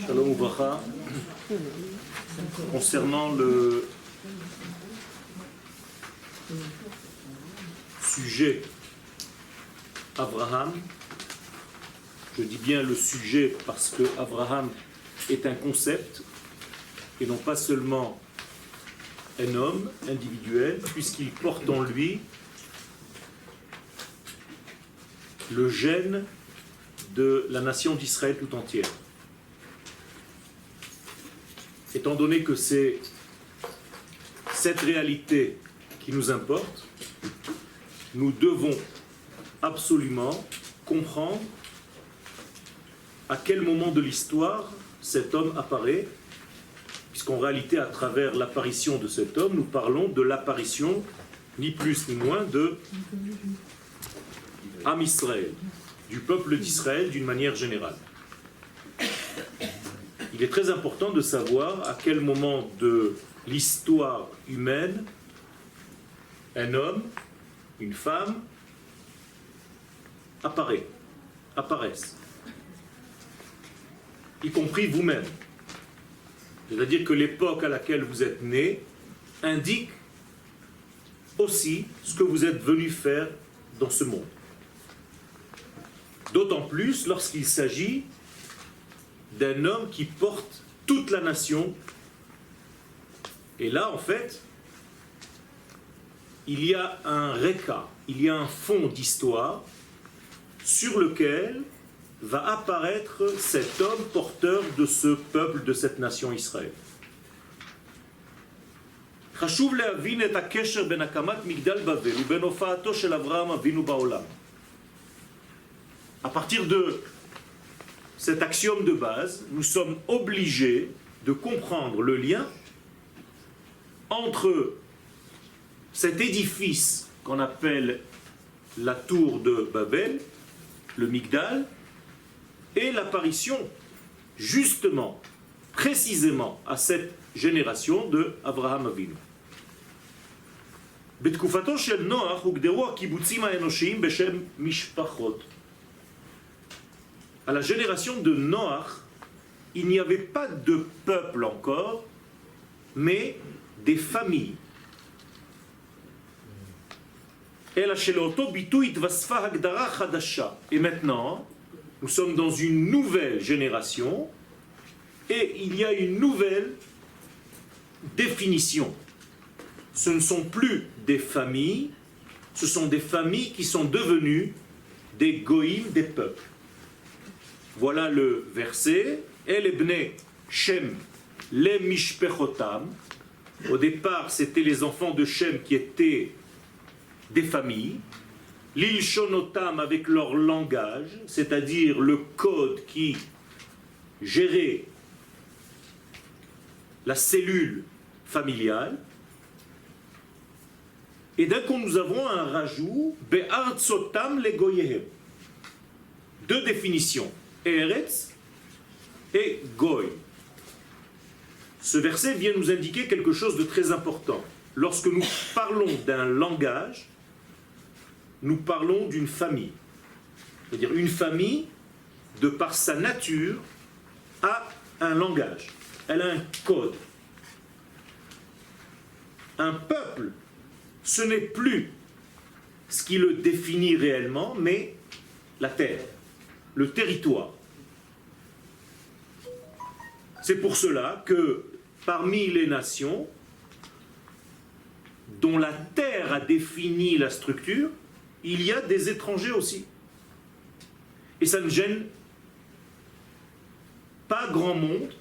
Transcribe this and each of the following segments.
Shalom Ubracha. Concernant le sujet Abraham, je dis bien le sujet parce que Abraham est un concept et non pas seulement un homme individuel, puisqu'il porte en lui le gène de la nation d'Israël tout entière. Étant donné que c'est cette réalité qui nous importe, nous devons absolument comprendre à quel moment de l'histoire cet homme apparaît, puisqu'en réalité, à travers l'apparition de cet homme, nous parlons de l'apparition, ni plus ni moins, de Am Israël, du peuple d'Israël d'une manière générale. Il est très important de savoir à quel moment de l'histoire humaine un homme, une femme apparaissent, y compris vous-même. C'est-à-dire que l'époque à laquelle vous êtes né indique aussi ce que vous êtes venu faire dans ce monde. D'autant plus lorsqu'il s'agit d'un homme qui porte toute la nation. Et là, en fait, il y a un réca, il y a un fond d'histoire sur lequel va apparaître cet homme porteur de ce peuple, de cette nation Israël. חשוב להבין את הקשר בין הקמת מגדל בבל ובין הופעתו של אברהם אבינו בעולם. À partir de cet axiome de base, nous sommes obligés de comprendre le lien entre cet édifice qu'on appelle la tour de Babel, le Migdal, et l'apparition, justement, précisément, à cette génération de Abraham Avinu. בתקופתו של נוח הוגדרו הקיבוצים האנושיים בשם משפחות. À la génération de Noach, il n'y avait pas de peuple encore, mais des familles. Et maintenant, nous sommes dans une nouvelle génération, et il y a une nouvelle définition. Ce ne sont plus des familles, ce sont des familles qui sont devenues des goïms, des peuples. Voilà le verset. El ebne Shem le mishpechotam. Au départ, c'était les enfants de Shem qui étaient des familles. L'ilshonotam avec leur langage, c'est-à-dire le code qui gérait la cellule familiale. Et d'un coup, nous avons un rajout, be'artsotam le goyehem. Deux définitions. Eretz et Goy. Ce verset vient nous indiquer quelque chose de très important. Lorsque nous parlons d'un langage, nous parlons d'une famille. C'est-à-dire une famille, de par sa nature, a un langage. Elle a un code. Un peuple, ce n'est plus ce qui le définit réellement, mais la terre, le territoire. C'est pour cela que parmi les nations dont la terre a défini la structure, il y a des étrangers aussi. Et ça ne gêne pas grand monde,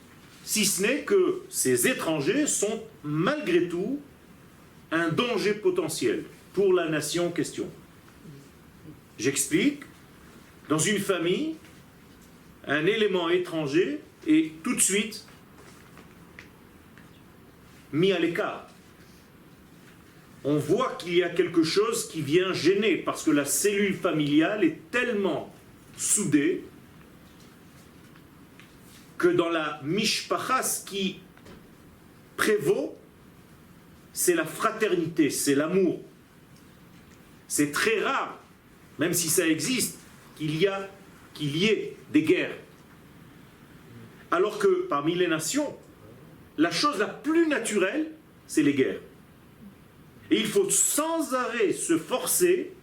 si ce n'est que ces étrangers sont malgré tout un danger potentiel pour la nation en question. J'explique. Dans une famille, un élément étranger est tout de suite mis à l'écart. On voit qu'il y a quelque chose qui vient gêner parce que la cellule familiale est tellement soudée que dans la mishpacha, ce qui prévaut, c'est la fraternité, c'est l'amour. C'est très rare, même si ça existe, qu'il y a qu'il y ait des guerres. Alors que parmi les nations, la chose la plus naturelle, c'est les guerres. Et il faut sans arrêt se forcer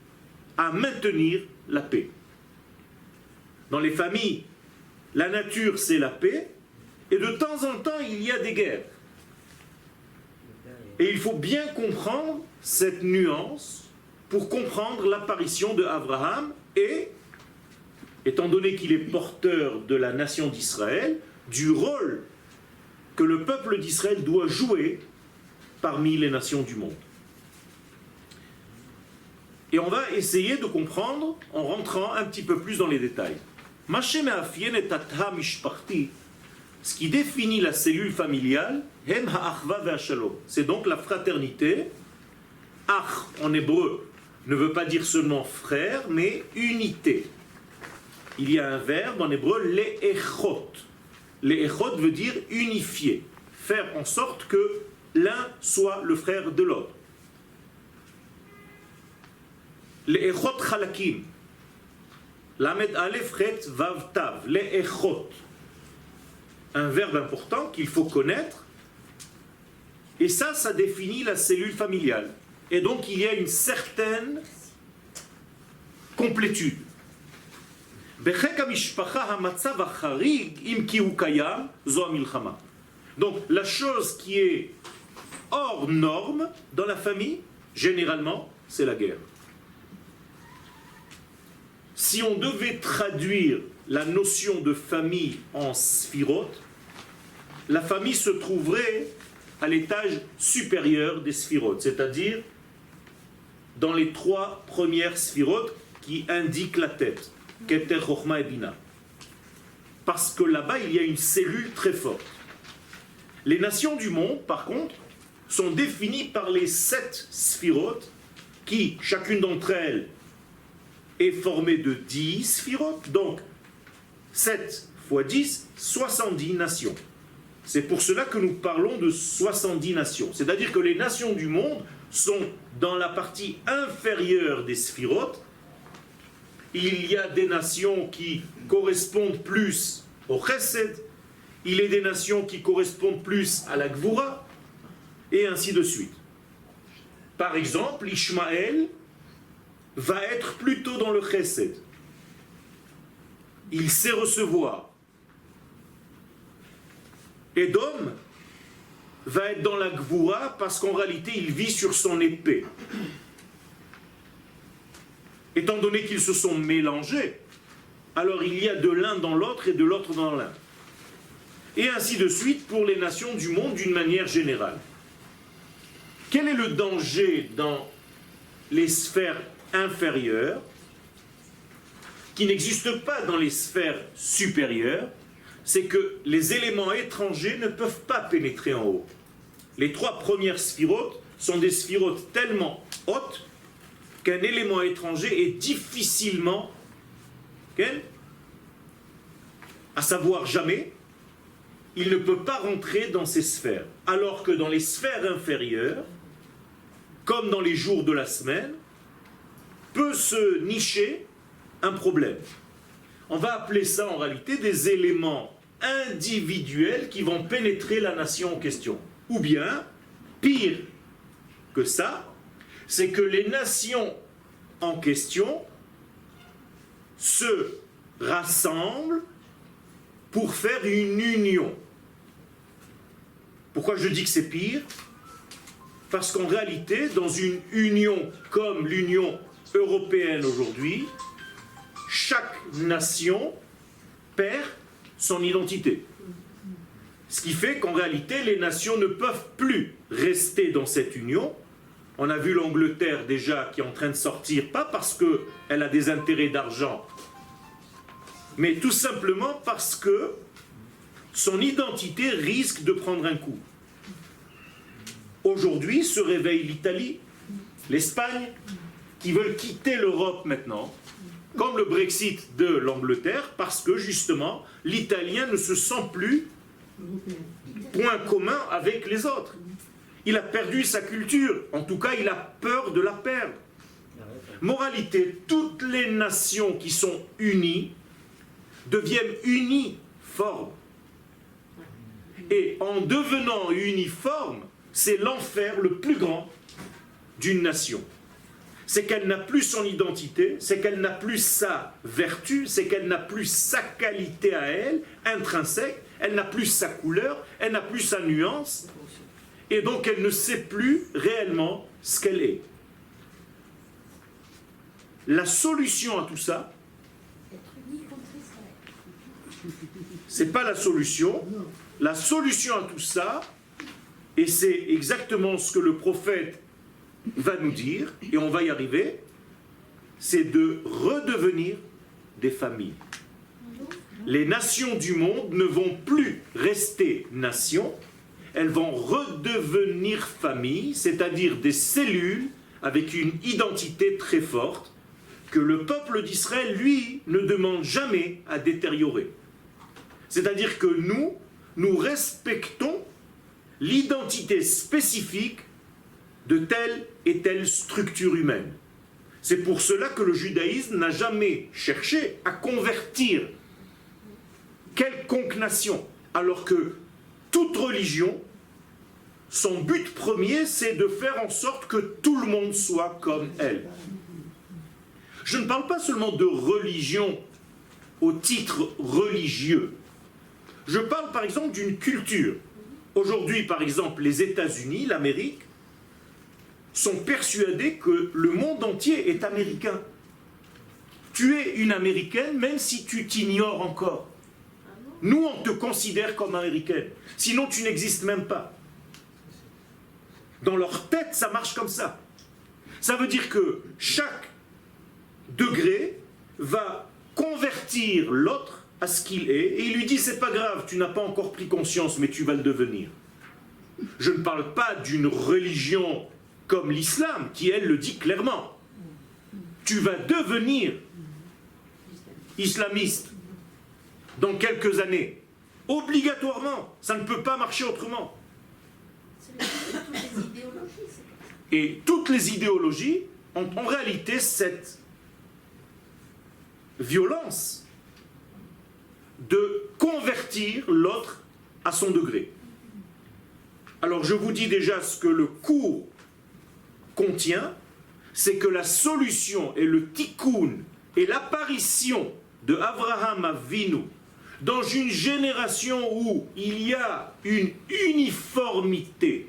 à maintenir la paix. Dans les familles, la nature, c'est la paix, et de temps en temps, il y a des guerres. Et il faut bien comprendre cette nuance pour comprendre l'apparition de Abraham et, étant donné qu'il est porteur de la nation d'Israël, du rôle que le peuple d'Israël doit jouer parmi les nations du monde. Et on va essayer de comprendre en rentrant un petit peu plus dans les détails. Ce qui définit la cellule familiale, c'est donc la fraternité. Ach en hébreu ne veut pas dire seulement frère, mais unité. Il y a un verbe en hébreu, le'echot. Le'echot veut dire unifier, faire en sorte que l'un soit le frère de l'autre. Le'echot chalakim. Lamed alef chet vav tav. Le'echot. Un verbe important qu'il faut connaître. Et ça définit la cellule familiale. Et donc il y a une certaine complétude. Donc la chose qui est hors norme dans la famille, généralement, c'est la guerre. Si on devait traduire la notion de famille en sphirotes, la famille se trouverait à l'étage supérieur des sphirotes, c'est-à-dire dans les 3 premières sphirotes qui indiquent la tête, Keter, Chochma et Bina. Parce que là-bas, il y a une cellule très forte. Les nations du monde, par contre, sont définies par les 7 sphirotes qui, chacune d'entre elles, est formée de 10 sphirotes, donc 7 fois 10, 70 nations. C'est pour cela que nous parlons de 70 nations. C'est-à-dire que les nations du monde sont dans la partie inférieure des sphirotes. Il y a des nations qui correspondent plus au chesed, il y a des nations qui correspondent plus à la gvura, et ainsi de suite. Par exemple, Ishmaël va être plutôt dans le chesed. Il sait recevoir. Édom va être dans la gvura parce qu'en réalité il vit sur son épée. Étant donné qu'ils se sont mélangés, alors il y a de l'un dans l'autre et de l'autre dans l'un. Et ainsi de suite pour les nations du monde d'une manière générale. Quel est le danger dans les sphères inférieures qui n'existent pas dans les sphères supérieures? C'est que les éléments étrangers ne peuvent pas pénétrer en haut. Les 3 premières sphirotes sont des sphirotes tellement hautes qu'un élément étranger est difficilement, à savoir jamais, il ne peut pas rentrer dans ces sphères. Alors que dans les sphères inférieures, comme dans les jours de la semaine, peut se nicher un problème. On va appeler ça en réalité des éléments individuels qui vont pénétrer la nation en question. Ou bien, pire que ça, c'est que les nations en question se rassemblent pour faire une union. Pourquoi je dis que c'est pire? Parce qu'en réalité, dans une union comme l'Union européenne aujourd'hui, chaque nation perd son identité. Ce qui fait qu'en réalité, les nations ne peuvent plus rester dans cette union. On a vu l'Angleterre déjà qui est en train de sortir, pas parce qu'elle a des intérêts d'argent, mais tout simplement parce que son identité risque de prendre un coup. Aujourd'hui se réveille l'Italie, l'Espagne, qui veulent quitter l'Europe maintenant, comme le Brexit de l'Angleterre, parce que justement, l'Italien ne se sent plus point commun avec les autres. Il a perdu sa culture, en tout cas il a peur de la perdre. Moralité, toutes les nations qui sont unies deviennent uniformes. Et en devenant uniformes, c'est l'enfer le plus grand d'une nation. C'est qu'elle n'a plus son identité, c'est qu'elle n'a plus sa vertu, c'est qu'elle n'a plus sa qualité à elle, intrinsèque, elle n'a plus sa couleur, elle n'a plus sa nuance, et donc elle ne sait plus réellement ce qu'elle est. La solution à tout ça, c'est pas la solution. La solution à tout ça, et c'est exactement ce que le prophète va nous dire, et on va y arriver, c'est de redevenir des familles. Les nations du monde ne vont plus rester nations, elles vont redevenir familles, c'est-à-dire des cellules avec une identité très forte, que le peuple d'Israël, lui, ne demande jamais à détériorer. C'est-à-dire que nous respectons l'identité spécifique de telle et telle structure humaine. C'est pour cela que le judaïsme n'a jamais cherché à convertir quelconque nation, alors que toute religion, son but premier, c'est de faire en sorte que tout le monde soit comme elle. Je ne parle pas seulement de religion au titre religieux. Je parle par exemple d'une culture. Aujourd'hui, par exemple, les États-Unis, l'Amérique, sont persuadés que le monde entier est américain. Tu es une Américaine même si tu t'ignores encore. Nous, on te considère comme américaine. Sinon, tu n'existes même pas. Dans leur tête, ça marche comme ça. Ça veut dire que chaque degré va convertir l'autre à ce qu'il est, et il lui dit, c'est pas grave, tu n'as pas encore pris conscience, mais tu vas le devenir. Je ne parle pas d'une religion comme l'islam, qui elle le dit clairement. Tu vas devenir islamiste dans quelques années. Obligatoirement, ça ne peut pas marcher autrement. Et toutes les idéologies ont en réalité cette violence de convertir l'autre à son degré. Alors je vous dis déjà ce que le cours contient, c'est que la solution et le tikkun et l'apparition de Abraham Avinu dans une génération où il y a une uniformité,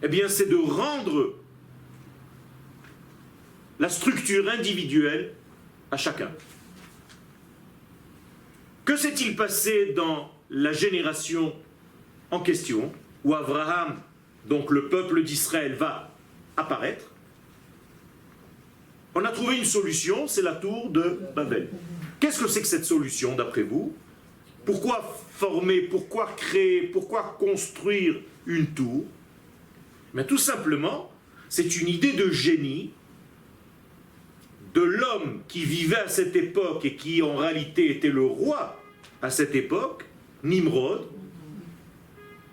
eh bien c'est de rendre la structure individuelle à chacun. Que s'est-il passé dans la génération en question, où Abraham, donc le peuple d'Israël, va apparaître? On a trouvé une solution, c'est la tour de Babel. Qu'est-ce que c'est que cette solution, d'après vous? Pourquoi former, pourquoi créer, pourquoi construire une tour? Mais tout simplement, c'est une idée de génie de l'homme qui vivait à cette époque et qui en réalité était le roi à cette époque, Nimrod,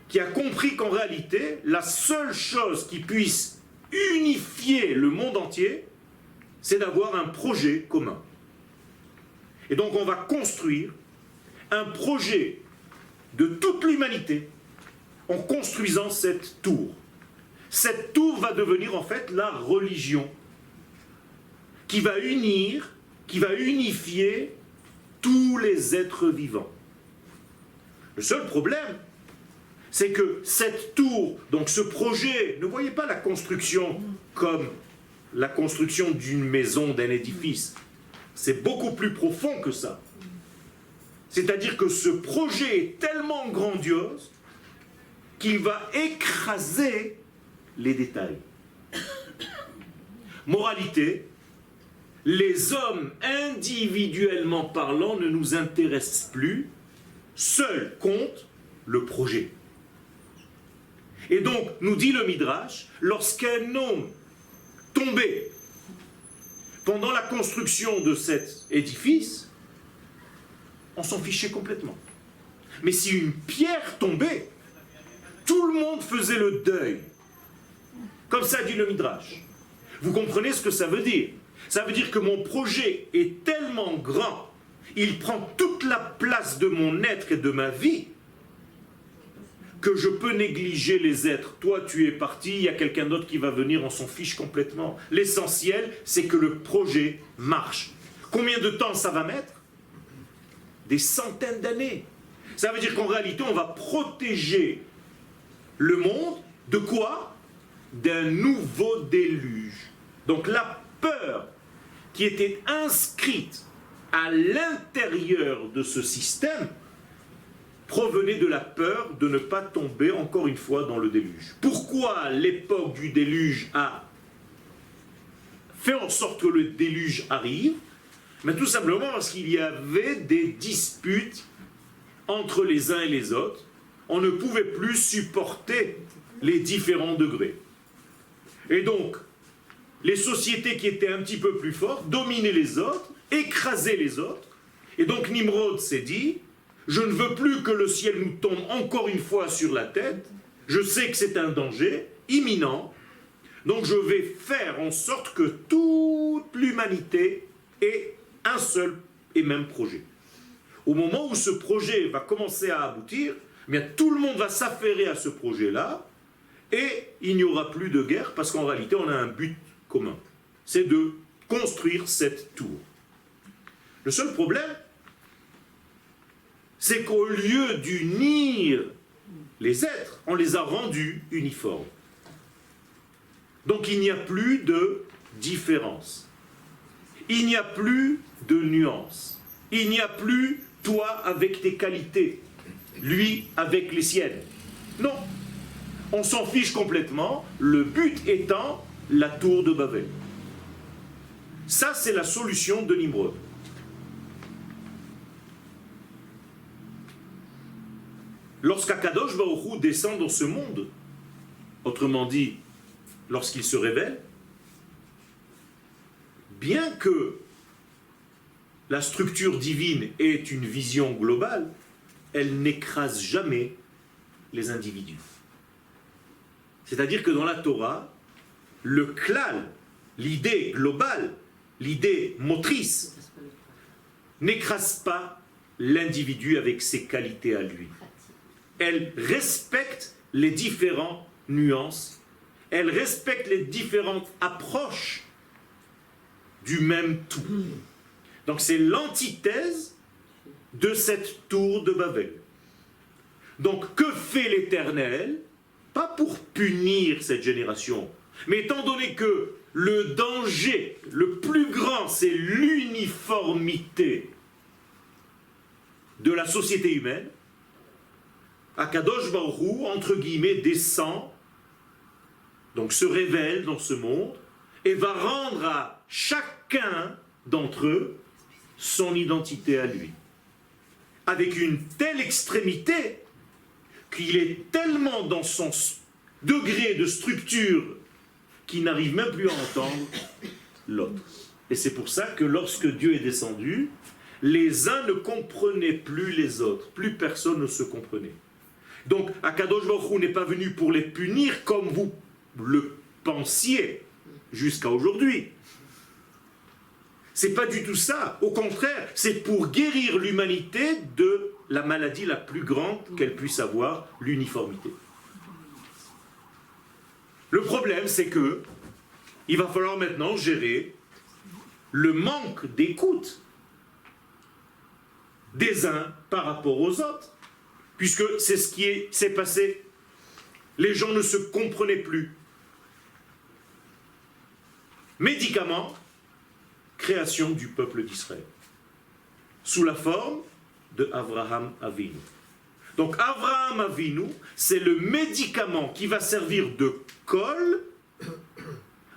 qui a compris qu'en réalité, la seule chose qui puisse unifier le monde entier, c'est d'avoir un projet commun. Et donc on va construire un projet de toute l'humanité en construisant cette tour. Cette tour va devenir en fait la religion qui va unir, qui va unifier tous les êtres vivants. Le seul problème, c'est que cette tour, donc ce projet, ne voyez pas la construction comme la construction d'une maison, d'un édifice. C'est beaucoup plus profond que ça. C'est-à-dire que ce projet est tellement grandiose qu'il va écraser les détails. Moralité, les hommes individuellement parlant ne nous intéressent plus, seul compte le projet. Et donc, nous dit le Midrash, lorsqu'un homme tombait pendant la construction de cet édifice, on s'en fichait complètement. Mais si une pierre tombait, tout le monde faisait le deuil. Comme ça dit le Midrash. Vous comprenez ce que ça veut dire? Ça veut dire que mon projet est tellement grand, il prend toute la place de mon être et de ma vie, que je peux négliger les êtres. Toi, tu es parti, il y a quelqu'un d'autre qui va venir, on s'en fiche complètement. L'essentiel, c'est que le projet marche. Combien de temps ça va mettre? Des centaines d'années. Ça veut dire qu'en réalité, on va protéger le monde de quoi? D'un nouveau déluge. Donc la peur qui était inscrite à l'intérieur de ce système provenait de la peur de ne pas tomber encore une fois dans le déluge. Pourquoi l'époque du déluge a fait en sorte que le déluge arrive? Mais tout simplement parce qu'il y avait des disputes entre les uns et les autres. On ne pouvait plus supporter les différents degrés. Et donc, les sociétés qui étaient un petit peu plus fortes dominaient les autres, écrasaient les autres. Et donc Nimrod s'est dit, je ne veux plus que le ciel nous tombe encore une fois sur la tête. Je sais que c'est un danger imminent. Donc je vais faire en sorte que toute l'humanité ait un seul et même projet. Au moment où ce projet va commencer à aboutir, eh bien, tout le monde va s'affairer à ce projet-là et il n'y aura plus de guerre parce qu'en réalité on a un but commun. C'est de construire cette tour. Le seul problème, c'est qu'au lieu d'unir les êtres, on les a rendus uniformes. Donc il n'y a plus de différence. Il n'y a plus de nuance. Il n'y a plus toi avec tes qualités, lui avec les siennes. Non, on s'en fiche complètement, le but étant la tour de Babel. Ça, c'est la solution de Nimrod. Lorsqu'Akadosh Baruch Hu descend dans ce monde, autrement dit, lorsqu'il se révèle, bien que la structure divine ait une vision globale, elle n'écrase jamais les individus. C'est-à-dire que dans la Torah, le klal, l'idée globale, l'idée motrice, n'écrase pas l'individu avec ses qualités à lui. Elle respecte les différentes nuances, elle respecte les différentes approches du même tout. Donc c'est l'antithèse de cette tour de Babel. Donc que fait l'Éternel? Pas pour punir cette génération, mais étant donné que le danger le plus grand, c'est l'uniformité de la société humaine, Akadosh Baruch Hu, entre guillemets, descend, donc se révèle dans ce monde, et va rendre à chacun d'entre eux son identité à lui. Avec une telle extrémité qu'il est tellement dans son degré de structure qu'il n'arrive même plus à entendre l'autre. Et c'est pour ça que lorsque Dieu est descendu, les uns ne comprenaient plus les autres, plus personne ne se comprenait. Donc Akadosh Baruch Hu n'est pas venu pour les punir comme vous le pensiez jusqu'à aujourd'hui. C'est pas du tout ça. Au contraire, c'est pour guérir l'humanité de la maladie la plus grande qu'elle puisse avoir, l'uniformité. Le problème, c'est que il va falloir maintenant gérer le manque d'écoute des uns par rapport aux autres, puisque c'est ce qui s'est passé. Les gens ne se comprenaient plus. Médicament, création du peuple d'Israël, sous la forme de Avraham Avinu. Donc Avraham Avinu, c'est le médicament qui va servir de colle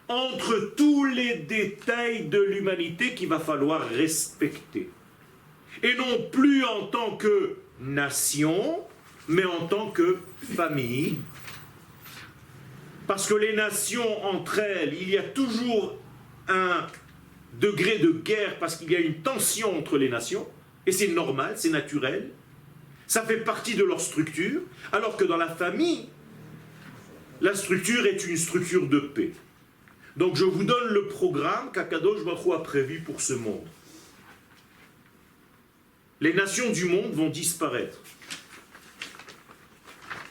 entre tous les détails de l'humanité qu'il va falloir respecter. Et non plus en tant que nation, mais en tant que famille. Parce que les nations entre elles, il y a toujours un degré de guerre parce qu'il y a une tension entre les nations, et c'est normal, c'est naturel, ça fait partie de leur structure, alors que dans la famille, la structure est une structure de paix. Donc je vous donne le programme qu'Akadosh Baruch Hu a prévu pour ce monde. Les nations du monde vont disparaître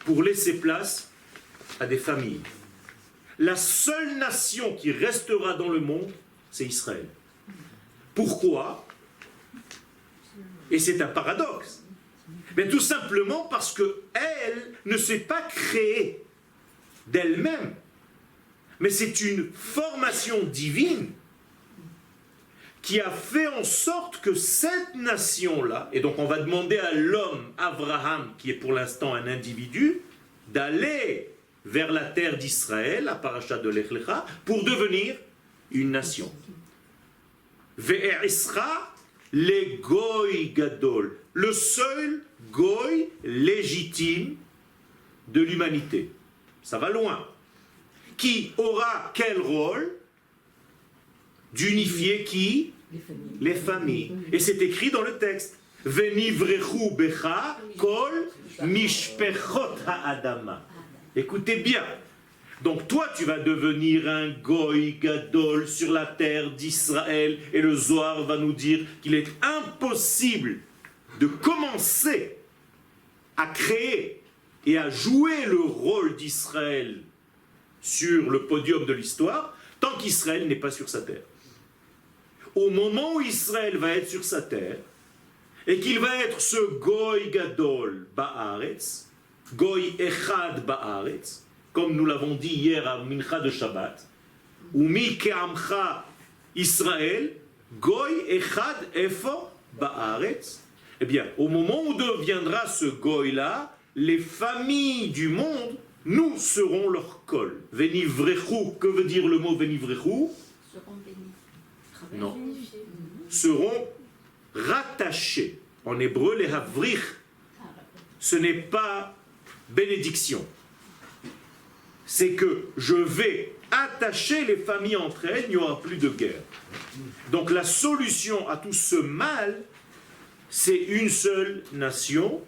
pour laisser place à des familles. La seule nation qui restera dans le monde, c'est Israël. Pourquoi? Et c'est un paradoxe. Mais tout simplement parce qu'elle ne s'est pas créée d'elle-même. Mais c'est une formation divine qui a fait en sorte que cette nation-là, et donc on va demander à l'homme, Abraham, qui est pour l'instant un individu, d'aller vers la terre d'Israël, la paracha de Lech Lecha, pour devenir une nation. Ve'erisra le goy gadol, le seul goy légitime de l'humanité. Ça va loin. Qui aura quel rôle? D'unifier qui? Les familles. Et c'est écrit dans le texte. Venivrechu becha kol mishpechot ha'adama. Écoutez bien. Donc toi, tu vas devenir un goy gadol sur la terre d'Israël. Et le Zohar va nous dire qu'il est impossible de commencer à créer et à jouer le rôle d'Israël sur le podium de l'histoire tant qu'Israël n'est pas sur sa terre. Au moment où Israël va être sur sa terre, et qu'il va être ce Goy Gadol Ba'aretz, Goy Echad Ba'aretz, comme nous l'avons dit hier à Mincha de Shabbat, ou Mi Ke'amcha Israël, Goy Echad Efo Ba'aretz, eh bien, au moment où deviendra ce Goy-là, les familles du monde, nous serons leur col. Venivrechu, que veut dire le mot Venivrechu? Non. Seront rattachés. En hébreu, les havrich, ce n'est pas bénédiction. C'est que je vais attacher les familles entre elles, il n'y aura plus de guerre. Donc la solution à tout ce mal, c'est une seule nation.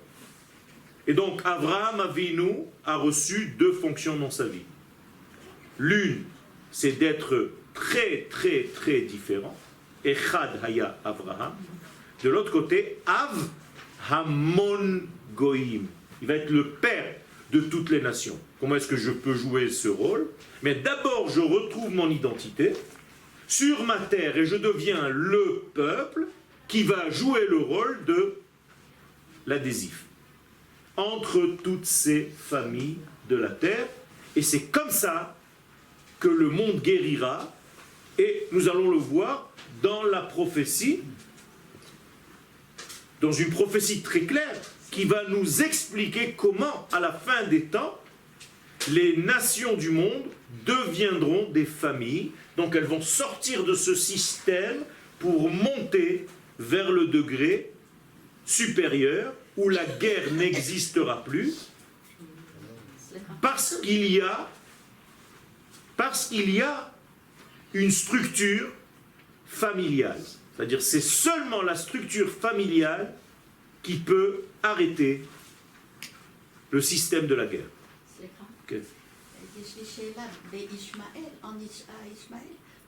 Et donc Abraham Avinu a reçu deux fonctions dans sa vie. L'une, c'est d'être très très très différent. Echad Haya Abraham. De l'autre côté, Av Hamon Goïm. Il va être le père de toutes les nations. Comment est-ce que je peux jouer ce rôle? Mais d'abord, je retrouve mon identité sur ma terre et je deviens le peuple qui va jouer le rôle de l'adhésif entre toutes ces familles de la terre. Et c'est comme ça que le monde guérira. Et nous allons le voir dans la prophétie, dans une prophétie très claire, qui va nous expliquer comment, à la fin des temps, les nations du monde deviendront des familles. Donc elles vont sortir de ce système pour monter vers le degré supérieur, où la guerre n'existera plus, parce qu'il y a une structure familiale. C'est-à-dire c'est seulement la structure familiale qui peut arrêter le système de la guerre. Okay.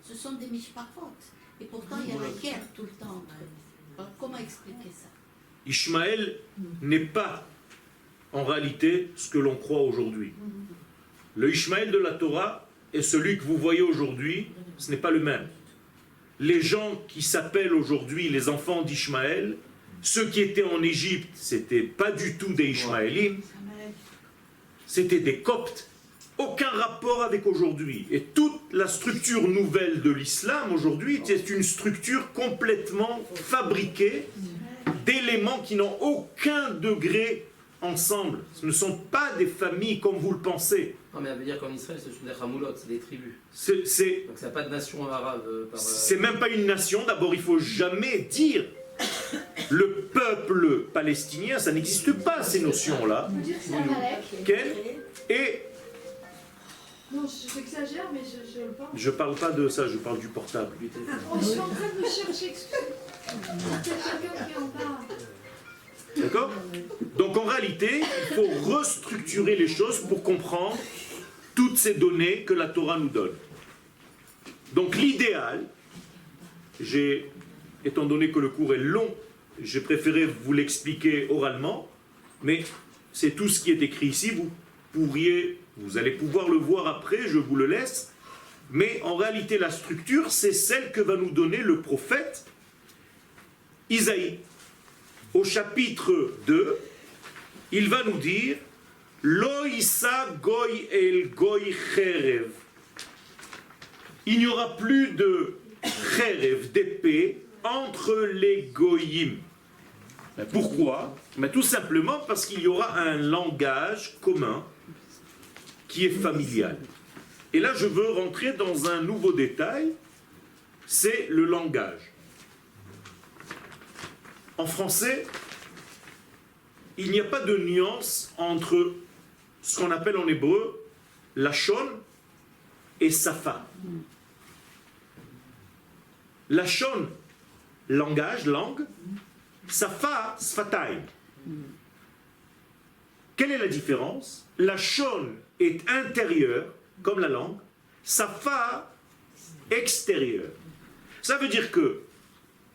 Ce sont des mishpachot. Et pourtant il y a la guerre tout le temps entre eux. Comment expliquer ça? Ishmaël n'est pas en réalité ce que l'on croit aujourd'hui. Le Ishmaël de la Torah et celui que vous voyez aujourd'hui, ce n'est pas le même. Les gens qui s'appellent aujourd'hui les enfants d'Ishmaël, ceux qui étaient en Égypte, c'était pas du tout des Ishmaélim, c'était des Coptes. Aucun rapport avec aujourd'hui. Et toute la structure nouvelle de l'islam aujourd'hui, c'est une structure complètement fabriquée d'éléments qui n'ont aucun degré ensemble. Ce ne sont pas des familles comme vous le pensez. Non, mais ça veut dire qu'en Israël, ce sont des Hamoulot, c'est des tribus. Donc ça n'a pas de nation arabe. C'est même pas une nation. D'abord, il ne faut jamais dire le peuple palestinien, ça n'existe pas, ces notions-là. On peut dire que c'est Amalek. Et Non, j'exagère, mais je le pense. je parle pas de ça, je parle du portable. Oh, je suis en train de me chercher excuses. C'est quelqu'un qui en parle. D'accord? Donc en réalité, il faut restructurer les choses pour comprendre toutes ces données que la Torah nous donne. Donc l'idéal, étant donné que le cours est long, j'ai préféré vous l'expliquer oralement, mais c'est tout ce qui est écrit ici, vous allez pouvoir le voir après, je vous le laisse, mais en réalité la structure, c'est celle que va nous donner le prophète Isaïe. Au chapitre 2, il va nous dire Lo issa goy el goy cherev. Il n'y aura plus de cherev, d'épée, entre les goyim. Pourquoi? Tout simplement parce qu'il y aura un langage commun qui est familial. Et là, je veux rentrer dans un nouveau détail, c'est le langage. En français, il n'y a pas de nuance entre ce qu'on appelle en hébreu lachon et safa. Lachon, langage, langue, safa, sfataim. Quelle est la différence? Lachon est intérieur, comme la langue, safa, extérieur. Ça veut dire que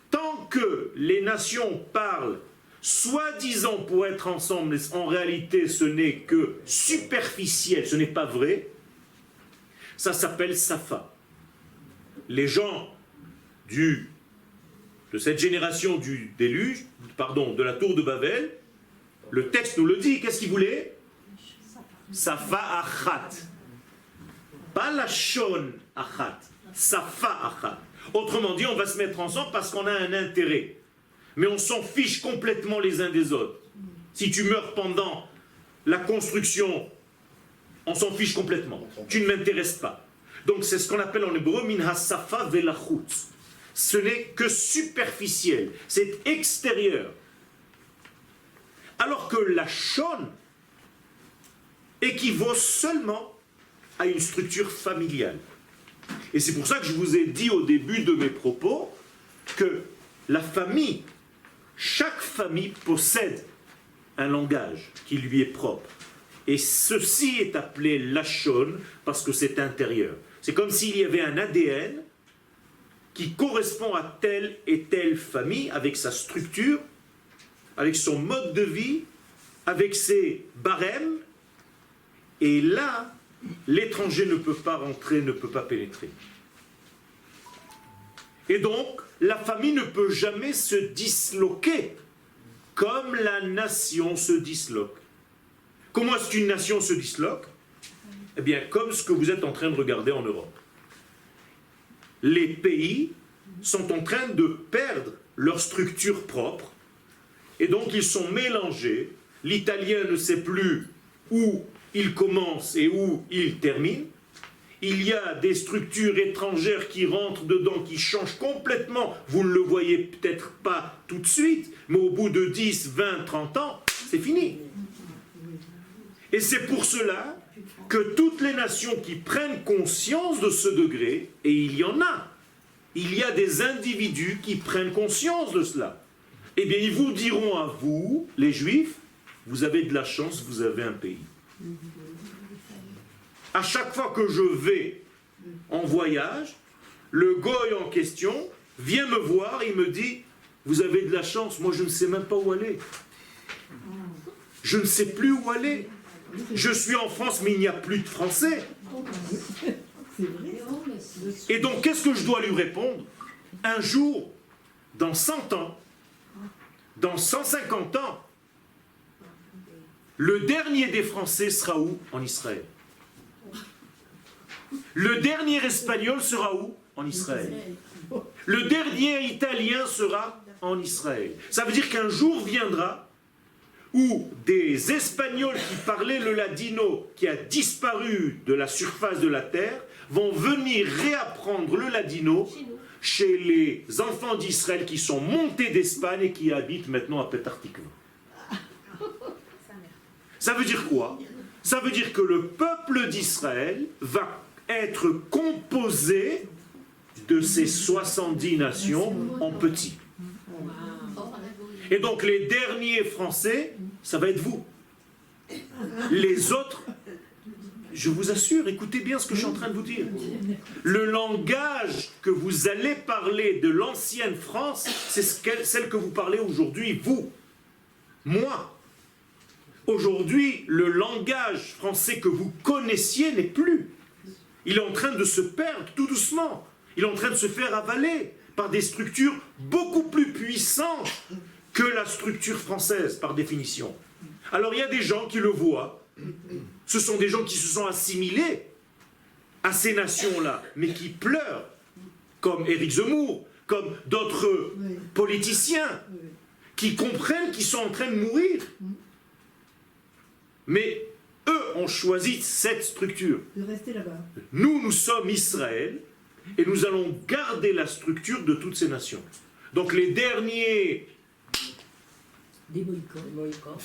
tant que les nations parlent soi-disant pour être ensemble, en réalité ce n'est que superficiel, ce n'est pas vrai, ça s'appelle Safa. Les gens de cette génération du déluge, de la tour de Babel, le texte nous le dit, qu'est-ce qu'ils voulaient? Safa achat. Pas la shon achat, Safa achat. Autrement dit, on va se mettre ensemble parce qu'on a un intérêt. Mais on s'en fiche complètement les uns des autres. Si tu meurs pendant la construction, on s'en fiche complètement. Tu ne m'intéresses pas. Donc c'est ce qu'on appelle en hébreu min hasafa velachutz. Ce n'est que superficiel, c'est extérieur. Alors que la shon équivaut seulement à une structure familiale. Et c'est pour ça que je vous ai dit au début de mes propos que la famille, chaque famille possède un langage qui lui est propre. Et ceci est appelé lachon parce que c'est intérieur. C'est comme s'il y avait un ADN qui correspond à telle et telle famille avec sa structure, avec son mode de vie, avec ses barèmes. Et là, l'étranger ne peut pas rentrer, ne peut pas pénétrer. Et donc, la famille ne peut jamais se disloquer comme la nation se disloque. Comment est-ce qu'une nation se disloque? Eh bien, comme ce que vous êtes en train de regarder en Europe. Les pays sont en train de perdre leur structure propre, et donc ils sont mélangés. L'italien ne sait plus où il commence et où il termine. Il y a des structures étrangères qui rentrent dedans, qui changent complètement. Vous ne le voyez peut-être pas tout de suite, mais au bout de 10, 20, 30 ans, c'est fini. Et c'est pour cela que toutes les nations qui prennent conscience de ce degré, et il y en a des individus qui prennent conscience de cela, eh bien ils vous diront à vous, les Juifs, vous avez de la chance, vous avez un pays. À chaque fois que je vais en voyage, le goy en question vient me voir et il me dit « Vous avez de la chance, moi je ne sais même pas où aller. Je ne sais plus où aller. Je suis en France, mais il n'y a plus de Français. » Et donc, qu'est-ce que je dois lui répondre? Un jour, dans 100 ans, dans 150 ans, le dernier des Français sera où? En Israël. Le dernier Espagnol sera où? En Israël. Le dernier Italien sera en Israël. Ça veut dire qu'un jour viendra où des Espagnols qui parlaient le ladino, qui a disparu de la surface de la terre, vont venir réapprendre le ladino chez les enfants d'Israël qui sont montés d'Espagne et qui habitent maintenant à Petah Tikva. Ça veut dire quoi? Ça veut dire que le peuple d'Israël va être composé de ces 70 nations en petits. Et donc les derniers Français, ça va être vous. Les autres, je vous assure, écoutez bien ce que je suis en train de vous dire. Le langage que vous allez parler de l'ancienne France, c'est celle que vous parlez aujourd'hui, vous, moi. Aujourd'hui, le langage français que vous connaissiez n'est plus. Il est en train de se perdre tout doucement. Il est en train de se faire avaler par des structures beaucoup plus puissantes que la structure française, par définition. Alors il y a des gens qui le voient. Ce sont des gens qui se sont assimilés à ces nations-là, mais qui pleurent, comme Éric Zemmour, comme d'autres politiciens, qui comprennent qu'ils sont en train de mourir. Mais eux ont choisi cette structure. De rester là-bas. Nous sommes Israël et nous allons garder la structure de toutes ces nations. Donc les derniers Des Mohicans.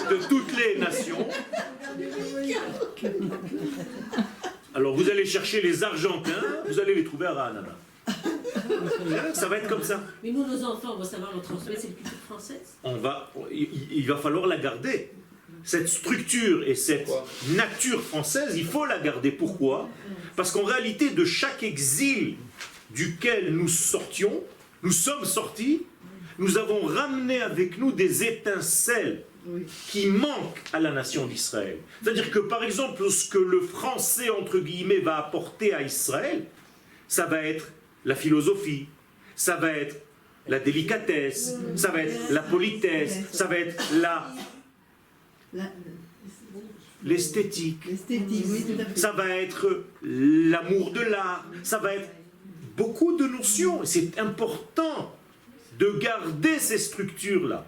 de toutes les nations. Alors vous allez chercher les Argentins, vous allez les trouver à Rahanana. Ça va être comme ça. Mais nous, nos enfants, on va savoir leur transmettre cette culture française. Il va falloir la garder. Cette structure et cette nature française, il faut la garder. Pourquoi? Parce qu'en réalité, de chaque exil duquel nous sortions, nous sommes sortis, nous avons ramené avec nous des étincelles qui manquent à la nation d'Israël. C'est-à-dire que, par exemple, ce que le français, entre guillemets, va apporter à Israël, ça va être la philosophie, ça va être la délicatesse, ça va être la politesse, ça va être l'esthétique, ça va être l'amour de l'art, ça va être beaucoup de notions. C'est important de garder ces structures-là.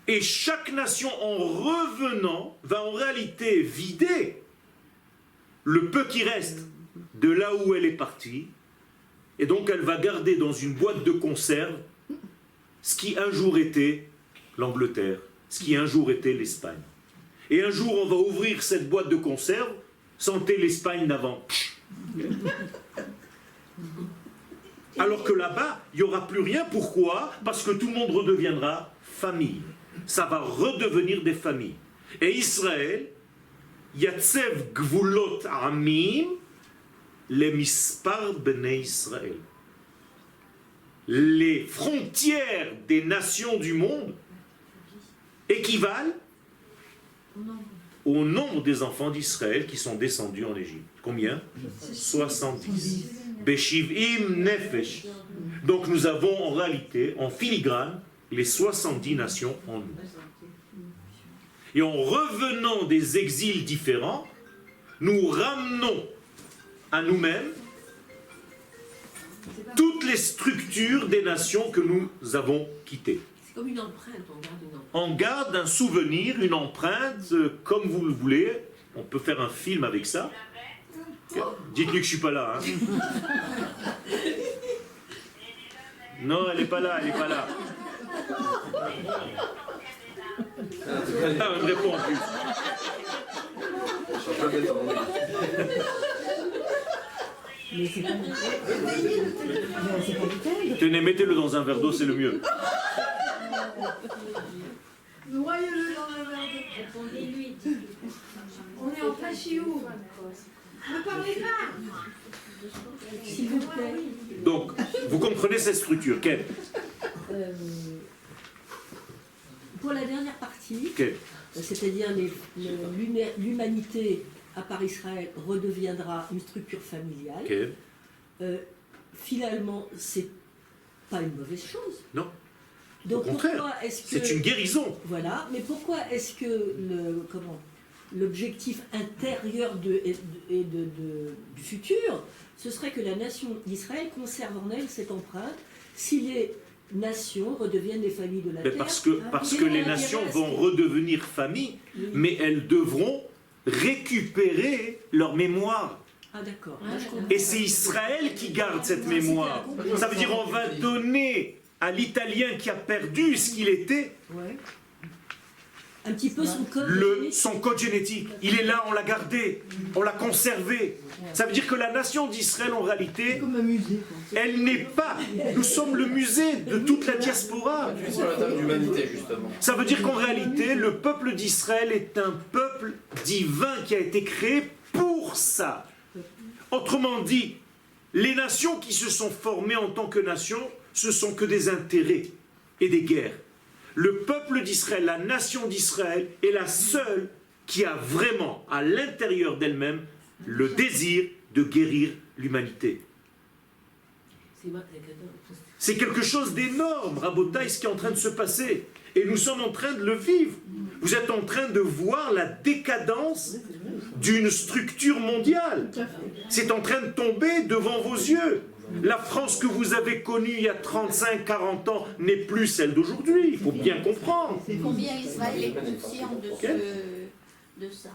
Et chaque nation, en revenant, va en réalité vider le peu qui reste de là où elle est partie, et donc elle va garder dans une boîte de conserve ce qui un jour était l'Angleterre, ce qui un jour était l'Espagne. Et un jour, on va ouvrir cette boîte de conserve, sentez l'Espagne d'avant. Alors que là-bas, il n'y aura plus rien. Pourquoi? Parce que tout le monde redeviendra famille. Ça va redevenir des familles. Et Israël, Yatsev Gvulot Amim, les Mispar Bnei Israël. Les frontières des nations du monde équivalent au nombre des enfants d'Israël qui sont descendus en Égypte. Combien? 70. Beshivim Nefesh. Donc nous avons en réalité, en filigrane, les 70 nations en nous. Et en revenant des exils différents, nous ramenons à nous-mêmes toutes les structures des nations que nous avons quittées. C'est comme une empreinte, on garde une empreinte. On garde un souvenir, une empreinte, comme vous le voulez. On peut faire un film avec ça. Dites-lui que je suis pas là. Hein. Non, elle n'est pas là, elle n'est pas là. Ah, elle me répond en plus. Mais c'est pas bouteille. Tenez, mettez-le dans un verre d'eau, c'est le mieux. Noyez-le dans un verre d'eau. Répondez-lui. On est en plein chiou. Ne parlez pas. S'il vous plaît. Donc, vous comprenez cette structure. Quelle? Pour la dernière partie, Quelle? c'est-à-dire l'humanité à part Israël redeviendra une structure familiale. Quelle? Finalement, c'est pas une mauvaise chose. Non. Donc Au contraire, pourquoi est-ce que c'est une guérison. Voilà, mais pourquoi est-ce que l'objectif intérieur du futur, ce serait que la nation d'Israël conserve en elle cette empreinte si les nations redeviennent des familles de la Mais terre? parce que les nations vont redevenir familles, mais elles devront récupérer leur mémoire. Ah d'accord. Et c'est Israël qui garde cette mémoire. Ça veut dire on va donner à l'Italien qui a perdu ce qu'il était, Ouais. un petit peu son code génétique. Son code génétique. Il est là, on l'a gardé, on l'a conservé. Ça veut dire que la nation d'Israël, en réalité, Comme un musée. elle n'est pas. Nous sommes le musée de toute la diaspora. C'est le terme d'humanité, justement. Ça veut dire qu'en réalité, le peuple d'Israël est un peuple divin qui a été créé pour ça. Autrement dit, les nations qui se sont formées en tant que nations, ce sont que des intérêts et des guerres. Le peuple d'Israël, la nation d'Israël, est la seule qui a vraiment, à l'intérieur d'elle-même, le désir de guérir l'humanité. C'est quelque chose d'énorme, Rabotaï, ce qui est en train de se passer. Et nous sommes en train de le vivre. Vous êtes en train de voir la décadence d'une structure mondiale. C'est en train de tomber devant vos yeux. La France que vous avez connue il y a 35-40 ans n'est plus celle d'aujourd'hui. Il faut bien comprendre. Combien Israël est conscient de ça?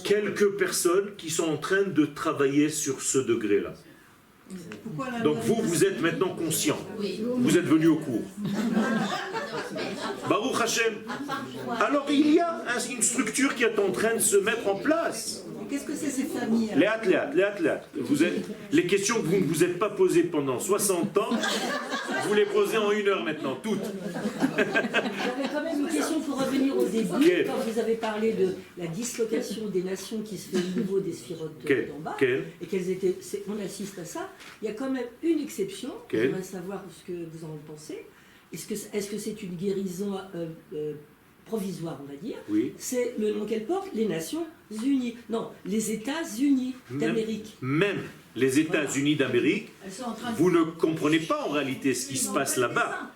Quelques personnes qui sont en train de travailler sur ce degré-là. Donc vous êtes maintenant conscient. Oui. Vous êtes venu au cours. Baruch Hashem. Alors il y a une structure qui est en train de se mettre en place. Qu'est-ce que c'est ces familles? Vous êtes, les questions que vous ne vous êtes pas posées pendant 60 ans, vous les posez en 1 heure maintenant, toutes. J'avais quand même une question pour revenir au début, quand vous avez parlé de la dislocation des nations qui se fait au niveau des sphirotes d'en bas, et qu'elles étaient, on assiste à ça. Il y a quand même une exception, j'aimerais savoir ce que vous en pensez. Est-ce que c'est une guérison provisoire, on va dire? Oui. C'est le nom qu'elle porte, les Nations Unies. Non, les États-Unis d'Amérique. Même les États-Unis d'Amérique, vous ne comprenez pas en réalité ce qui se passe là-bas.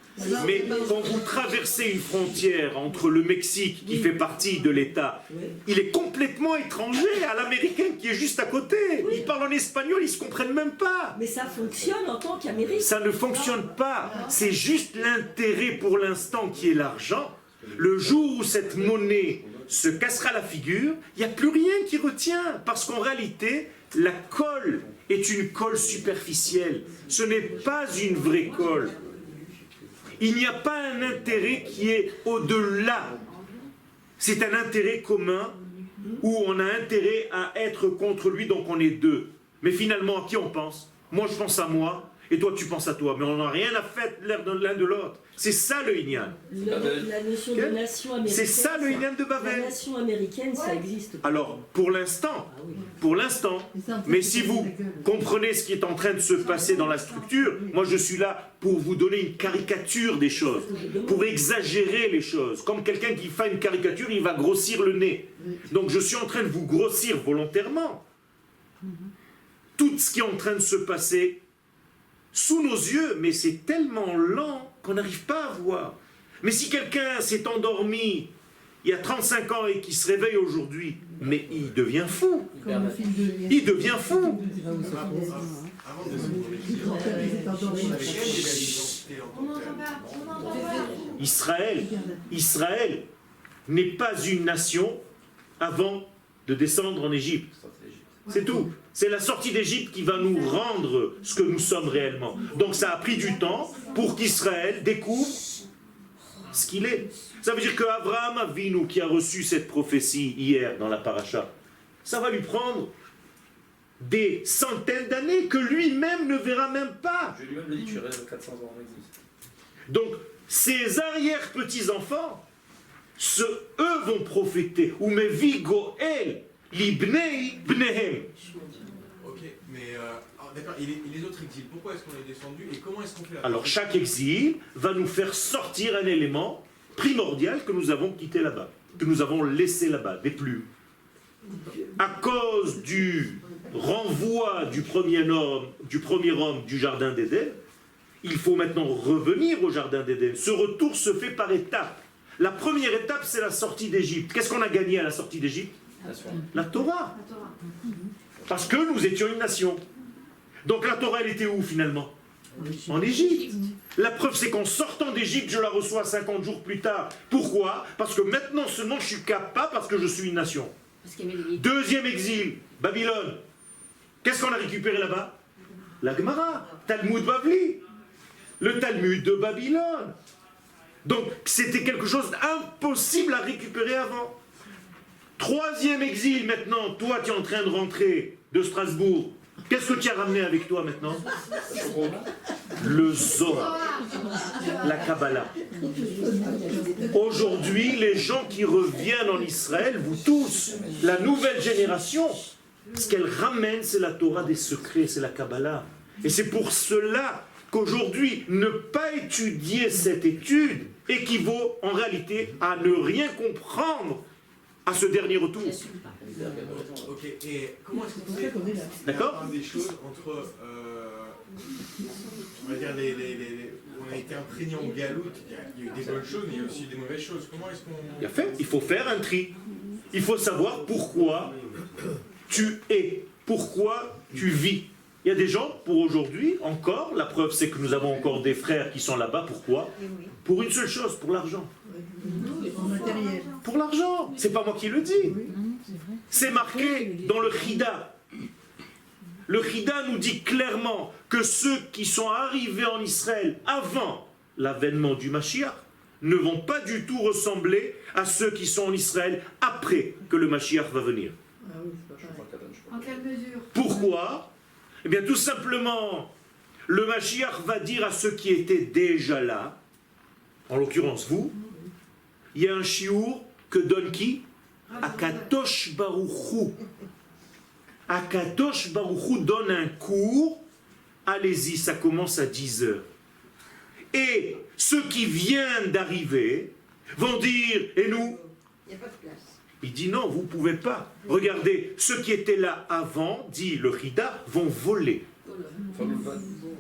Mais quand vous traversez une frontière entre le Mexique, qui fait partie de l'État, il est complètement étranger à l'américain qui est juste à côté. Ils parlent en espagnol, ils ne se comprennent même pas. Mais ça fonctionne en tant qu'Amérique. Ça ne fonctionne pas. C'est juste l'intérêt pour l'instant qui est l'argent. Le jour où cette monnaie se cassera la figure, il n'y a plus rien qui retient. Parce qu'en réalité, la colle est une colle superficielle. Ce n'est pas une vraie colle. Il n'y a pas un intérêt qui est au-delà. C'est un intérêt commun où on a intérêt à être contre lui, donc on est deux. Mais finalement, à qui on pense? Moi, je pense à moi, et toi, tu penses à toi. Mais on n'a rien à faire l'un de l'autre. C'est ça le Inyan. La notion de nation américaine. C'est ça le Inyan de Babel. La nation américaine, ça existe. Alors, pour l'instant, mais si vous comprenez ce qui est en train de se passer dans la structure, moi je suis là pour vous donner une caricature des choses, pour exagérer les choses. Comme quelqu'un qui fait une caricature, il va grossir le nez. Donc je suis en train de vous grossir volontairement. Tout ce qui est en train de se passer sous nos yeux, mais c'est tellement lent qu'on n'arrive pas à voir. Mais si quelqu'un s'est endormi il y a 35 ans et qui se réveille aujourd'hui, mais il devient fou. Il devient fou. Israël n'est pas une nation avant de descendre en Égypte. C'est tout. C'est la sortie d'Égypte qui va nous rendre ce que nous sommes réellement. Donc ça a pris du temps pour qu'Israël découvre ce qu'il est. Ça veut dire qu'Abraham Avinu, qui a reçu cette prophétie hier dans la paracha, ça va lui prendre des centaines d'années que lui-même ne verra même pas. Je lui-même le dis, tu restes 400 ans en exil. Donc, ses arrière-petits-enfants, eux vont prophéter. Ou mevi goel libnei bnehem. Ok, mais d'accord, et les autres exils, pourquoi est-ce qu'on est descendu et comment est-ce qu'on fait la... Alors, chaque exil va nous faire sortir un élément primordial que nous avons quitté là-bas, que nous avons laissé là-bas, des plumes. À cause du renvoi du premier homme du jardin d'Éden, il faut maintenant revenir au jardin d'Éden. Ce retour se fait par étapes. La première étape, c'est la sortie d'Égypte. Qu'est-ce qu'on a gagné à la sortie d'Égypte? La Torah. Parce que nous étions une nation. Donc la Torah, elle était où finalement? En Égypte. La preuve, c'est qu'en sortant d'Égypte, je la reçois 50 jours plus tard. Pourquoi? Parce que maintenant seulement je suis capable, parce que je suis une nation. Deuxième exil, Babylone. Qu'est-ce qu'on a récupéré là-bas? La Gemara, Talmud Bavli. Le Talmud de Babylone. Donc c'était quelque chose d'impossible à récupérer avant. Troisième exil maintenant, toi tu es en train de rentrer de Strasbourg. Qu'est-ce que tu as ramené avec toi maintenant? Le Zohar, la Kabbalah. Aujourd'hui, les gens qui reviennent en Israël, vous tous, la nouvelle génération, ce qu'elle ramène, c'est la Torah des secrets, c'est la Kabbalah. Et c'est pour cela qu'aujourd'hui, ne pas étudier cette étude équivaut en réalité à ne rien comprendre à ce dernier retour. Ok, et comment est-ce qu'on fait D'accord des choses entre, on va dire, on a été imprégné en galoute, il y a eu des bonnes choses, mais il y a aussi des mauvaises choses. Comment est-ce qu'on... Il faut faire un tri. Il faut savoir pourquoi tu es, pourquoi tu vis. Il y a des gens, pour aujourd'hui, encore, la preuve c'est que nous avons encore des frères qui sont là-bas, pourquoi? Pour une seule chose, pour l'argent. Pour l'argent, c'est pas moi qui le dis. C'est marqué dans le Chida. Le Chida nous dit clairement que ceux qui sont arrivés en Israël avant l'avènement du Mashiach ne vont pas du tout ressembler à ceux qui sont en Israël après que le Mashiach va venir. En quelle mesure? Pourquoi? Eh bien tout simplement, le Mashiach va dire à ceux qui étaient déjà là, en l'occurrence vous, il y a un chiour que donne qui? Akadosh Baruch Hu. Akadosh Baruch Hu donne un cours, allez-y, ça commence à 10 heures. Et ceux qui viennent d'arriver vont dire, et nous? Il n'y a pas de place. Il dit non, vous ne pouvez pas. Regardez, ceux qui étaient là avant, dit le Chida, vont voler.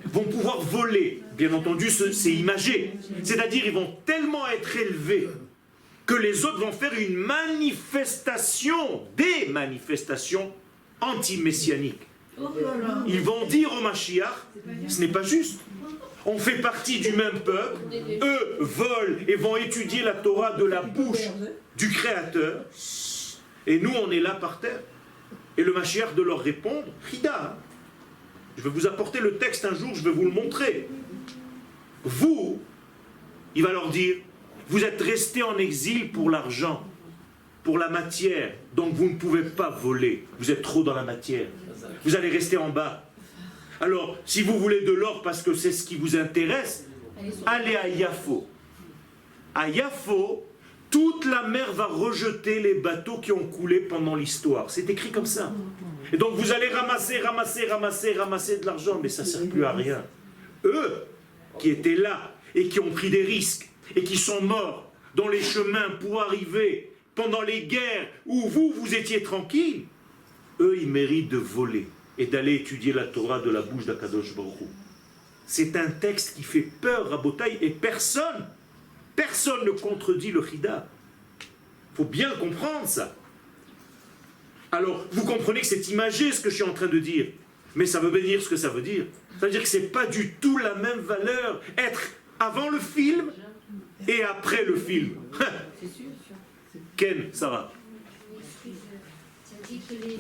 Vont pouvoir voler. Bien entendu, c'est imagé. C'est-à-dire, ils vont tellement être élevés que les autres vont faire une manifestation, des manifestations anti-messianiques. Ils vont dire au Mashiach, ce n'est pas juste. On fait partie du même peuple, eux volent et vont étudier la Torah de la bouche du Créateur, et nous on est là par terre. Et le Mashiach de leur répondre, Chida, je vais vous apporter le texte un jour, je vais vous le montrer. Vous, il va leur dire, vous êtes restés en exil pour l'argent, pour la matière, donc vous ne pouvez pas voler, vous êtes trop dans la matière, vous allez rester en bas. Alors, si vous voulez de l'or parce que c'est ce qui vous intéresse, allez à Yafo. À Yafo, toute la mer va rejeter les bateaux qui ont coulé pendant l'histoire. C'est écrit comme ça. Et donc vous allez ramasser de l'argent, mais ça ne sert plus à rien. Eux, qui étaient là et qui ont pris des risques et qui sont morts dans les chemins pour arriver pendant les guerres où vous étiez tranquille, eux, ils méritent de voler et d'aller étudier la Torah de la bouche d'Akadosh Baruch Hu. C'est un texte qui fait peur, Rabotaï, et personne ne contredit le Chida. Il faut bien comprendre ça. Alors, vous comprenez que c'est imagé ce que je suis en train de dire, mais ça veut bien dire ce que ça veut dire. Ça veut dire que ce n'est pas du tout la même valeur être avant le film et après le film. Ken, Sarah. Ça dit que les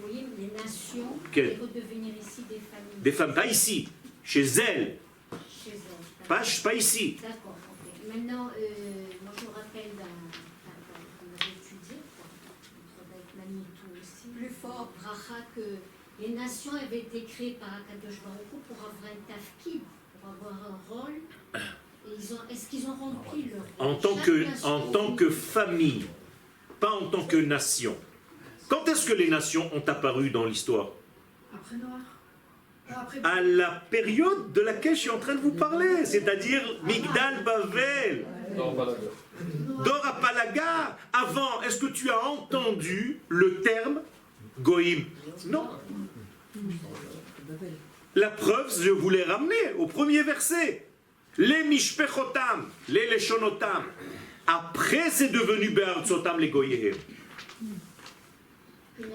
goïms, les nations, Quel? peuvent devenir ici des familles. Des femmes, pas ici, chez elles. Chez elles. Pas ici. D'accord. Okay. Maintenant, moi je me rappelle qu'on avait étudié, avec Manitou aussi, Plus fort. Bracha, que les nations avaient été créées par Akadosh Baruch Hu pour avoir un tafkid, pour avoir un rôle. Est-ce qu'ils ont rempli leur rôle? En tant que famille, pas en tant que nation. Quand est-ce que les nations ont apparu dans l'histoire? Après Noir. Après... À la période de laquelle je suis en train de vous parler, c'est-à-dire Migdal Bavel, Dor Apalaga. Avant, est-ce que tu as entendu le terme Goïm? Non. La preuve, je vous l'ai ramené au premier verset. Les Mishpechotam, les Leshonotam. Après, c'est devenu Be'artsotam les Goyéhem.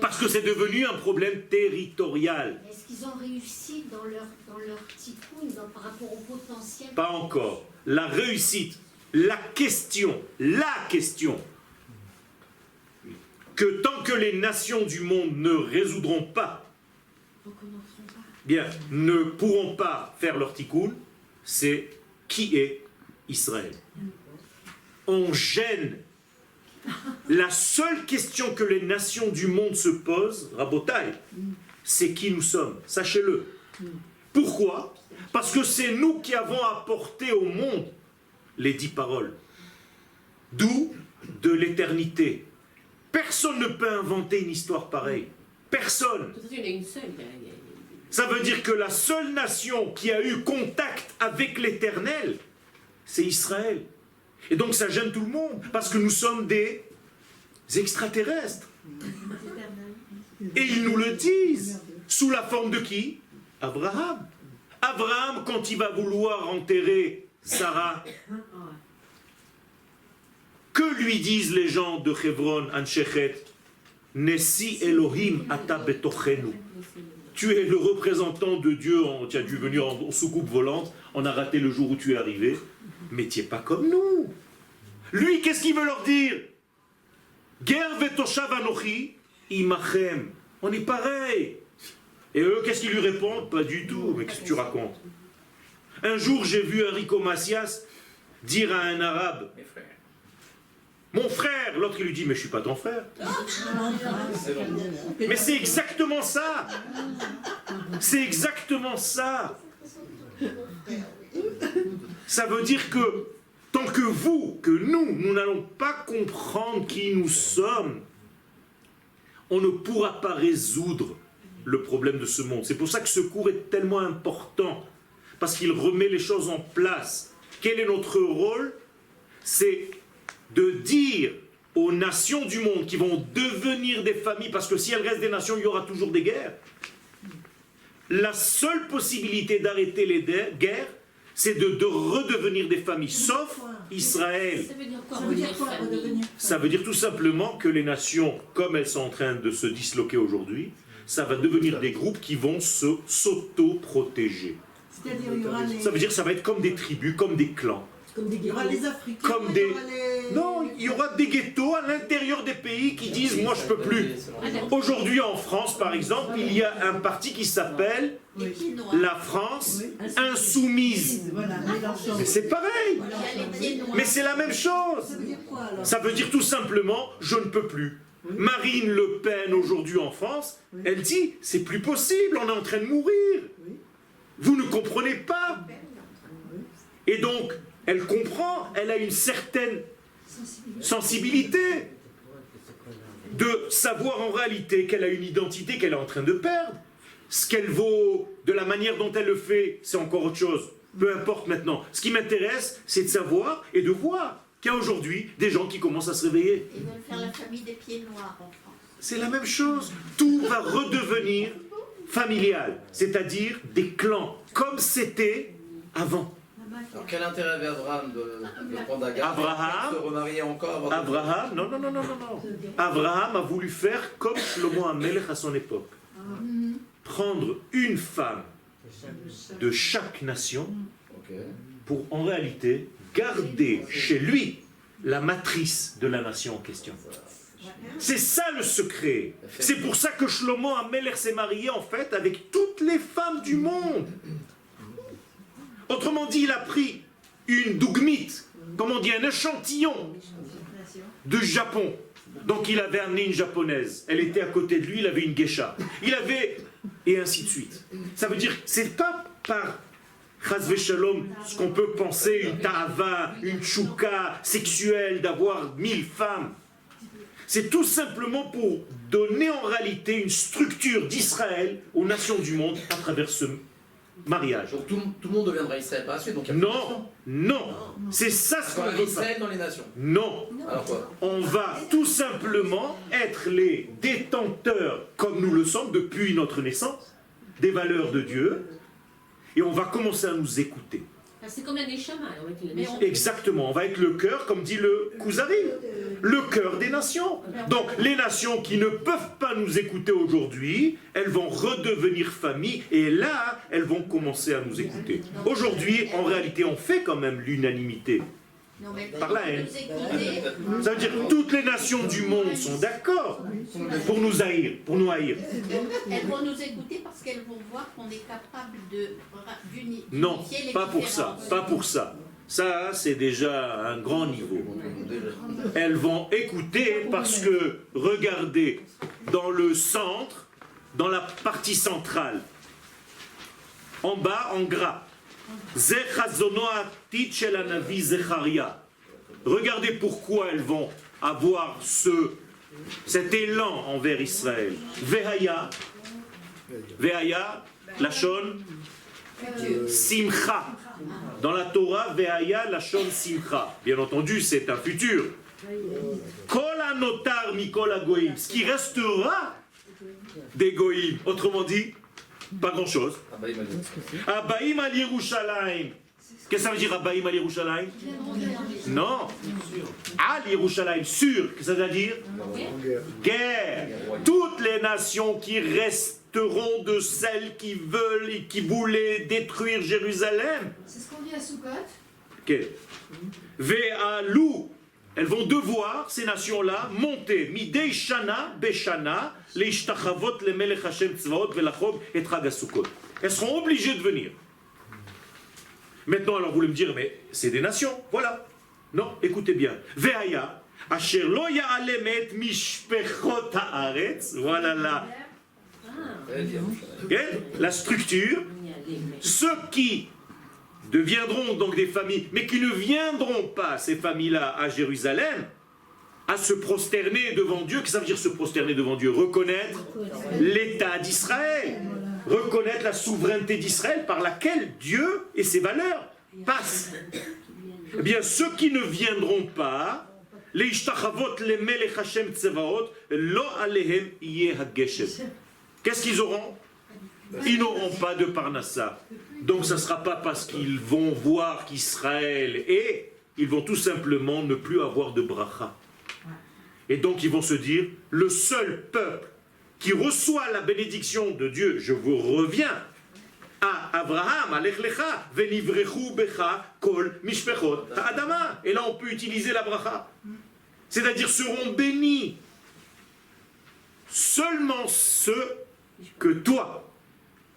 Parce que c'est devenu un problème territorial. Est-ce qu'ils ont réussi dans leur tikkun, par rapport au potentiel? Pas encore. La réussite, la question, que tant que les nations du monde ne résoudront pas, bien, ne pourront pas faire leur tikkun, c'est qui est Israël. On gêne. La seule question que les nations du monde se posent, Rabotai, c'est qui nous sommes. Sachez-le. Pourquoi? Parce que c'est nous qui avons apporté au monde les 10 paroles. D'où de l'éternité. Personne ne peut inventer une histoire pareille. Personne. Ça veut dire que la seule nation qui a eu contact avec l'éternel, c'est Israël. Et donc ça gêne tout le monde, parce que nous sommes des extraterrestres. Et ils nous le disent. Sous la forme de qui? Abraham. Abraham, quand il va vouloir enterrer Sarah, que lui disent les gens de Hebron, Anshechet? Nessi Elohim ata betochenu. Tu es le représentant de Dieu, tu as dû venir en soucoupe volante, on a raté le jour où tu es arrivé, mais tu n'es pas comme nous. Lui, qu'est-ce qu'il veut leur dire? Ger vetoshav anochi imachem. On est pareil. Et eux, qu'est-ce qu'ils lui répondent? Pas du tout. Mais qu'est-ce que tu racontes? Un jour, j'ai vu Enrico Macias dire à un arabe, mon frère, l'autre il lui dit, mais je suis pas ton frère. Mais c'est exactement ça. C'est exactement ça. Ça veut dire que tant que vous, que nous n'allons pas comprendre qui nous sommes, on ne pourra pas résoudre le problème de ce monde. C'est pour ça que ce cours est tellement important, parce qu'il remet les choses en place. Quel est notre rôle? C'est de dire aux nations du monde qui vont devenir des familles, parce que si elles restent des nations, il y aura toujours des guerres. La seule possibilité d'arrêter les guerres, c'est de redevenir des familles, sauf Israël. Ça veut dire quoi, redevenir? Ça veut dire tout simplement que les nations, comme elles sont en train de se disloquer aujourd'hui, ça va devenir des groupes qui vont s'auto-protéger. C'est-à-dire, il y aura les... Ça veut dire que ça va être comme des tribus, comme des clans. Il y aura les Africains, Comme des... Non, il y aura des ghettos à l'intérieur des pays qui disent « moi je peux plus ». Aujourd'hui en France par exemple, il y a un parti qui s'appelle la France Insoumise. Mais c'est pareil. Mais c'est la même chose. Ça veut dire tout simplement « je ne peux plus ». Marine Le Pen aujourd'hui en France, elle dit « c'est plus possible, on est en train de mourir ». Vous ne comprenez pas. Et donc, elle comprend, elle a une certaine sensibilité de savoir en réalité qu'elle a une identité qu'elle est en train de perdre. Ce qu'elle vaut, de la manière dont elle le fait, c'est encore autre chose. Peu importe maintenant. Ce qui m'intéresse, c'est de savoir et de voir qu'il y a aujourd'hui des gens qui commencent à se réveiller. Ils veulent faire la famille des pieds noirs en France. C'est la même chose. Tout va redevenir familial, c'est-à-dire des clans, comme c'était avant. Alors quel intérêt avait Abraham de prendre Agar, de se remarier encore? Abraham, non. Abraham a voulu faire comme Shlomo HaMelech à son époque. Prendre une femme de chaque nation pour en réalité garder chez lui la matrice de la nation en question. C'est ça le secret. C'est pour ça que Shlomo HaMelech s'est marié en fait avec toutes les femmes du monde. Autrement dit, il a pris une dougmite, comme on dit, un échantillon de Japon. Donc il avait amené une japonaise. Elle était à côté de lui, il avait une geisha. Il avait... Et ainsi de suite. Ça veut dire, c'est pas par chas v'shalom ce qu'on peut penser, une ta'ava, une tchouka sexuelle d'avoir 1000 femmes. C'est tout simplement pour donner en réalité une structure d'Israël aux nations du monde à travers ce mariage. Donc tout le monde deviendra Israël par la suite. Donc non, c'est ça ce qu'on veut Israël dans les nations. Non. Alors quoi? On va tout simplement être les détenteurs, comme nous le sommes depuis notre naissance, des valeurs de Dieu, et on va commencer à nous écouter. C'est comme la Neshama. Exactement, on va être le cœur, comme dit le Kuzari, le cœur des nations. Donc les nations qui ne peuvent pas nous écouter aujourd'hui, elles vont redevenir famille, et là, elles vont commencer à nous écouter. Aujourd'hui, en réalité, on fait quand même l'unanimité. Par la haine. Ça veut dire que toutes les nations du monde sont d'accord pour nous haïr, Elles vont nous écouter parce qu'elles vont voir qu'on est capable d'unifier les Non, pas pour ça, différences. pas pour ça. Ça, c'est déjà un grand niveau. Elles vont écouter parce que, regardez, dans le centre, dans la partie centrale, en bas, en gras, regardez pourquoi elles vont avoir cet élan envers Israël. Vehaya, Lachon, Simcha. Dans la Torah, Vehaya, Lachon, Simcha. Bien entendu, c'est un futur. Kol anotar mikol hagoyim. Ce qui restera des goyim. Autrement dit, pas grand-chose. Abaïm al Yerushalayim. Qu'est-ce que ça veut dire Abaïm al Yerushalayim? Non. Al Yerushalayim, sûr. Qu'est-ce que ça veut dire? Guerre. Toutes les nations qui resteront de celles qui veulent et qui voulaient détruire Jérusalem. C'est ce qu'on dit à Sukkot. Ok. Ve'alou. Elles vont devoir, ces nations-là, monter. Midei shana beshana, leishtachavot le melech Hashem tzvaot velachog et Chag HaSukkot. Elles seront obligées de venir. Maintenant, alors vous voulez me dire, mais c'est des nations, voilà. Non, écoutez bien. Ve'aya, asher lo ya'alemet mishpechot haaretz, voilà la structure. Ceux qui deviendront donc des familles, mais qui ne viendront pas, ces familles-là, à Jérusalem, à se prosterner devant Dieu. Qu'est-ce que ça veut dire se prosterner devant Dieu? Reconnaître l'État d'Israël, reconnaître la souveraineté d'Israël par laquelle Dieu et ses valeurs passent. Eh bien, ceux qui ne viendront pas, les ishtachavot le melech Hashem tzvaot, lo alehem yeh hageshem. Qu'est-ce qu'ils auront? Ils n'auront pas de parnassa. Donc ça ne sera pas parce qu'ils vont voir qu'Israël est, ils vont tout simplement ne plus avoir de bracha. Et donc ils vont se dire, le seul peuple qui reçoit la bénédiction de Dieu, je vous reviens, à Abraham, alech lecha, venivrechu becha kol mishpechot ha'adama. Et là on peut utiliser la bracha. C'est-à-dire seront bénis seulement ceux que toi,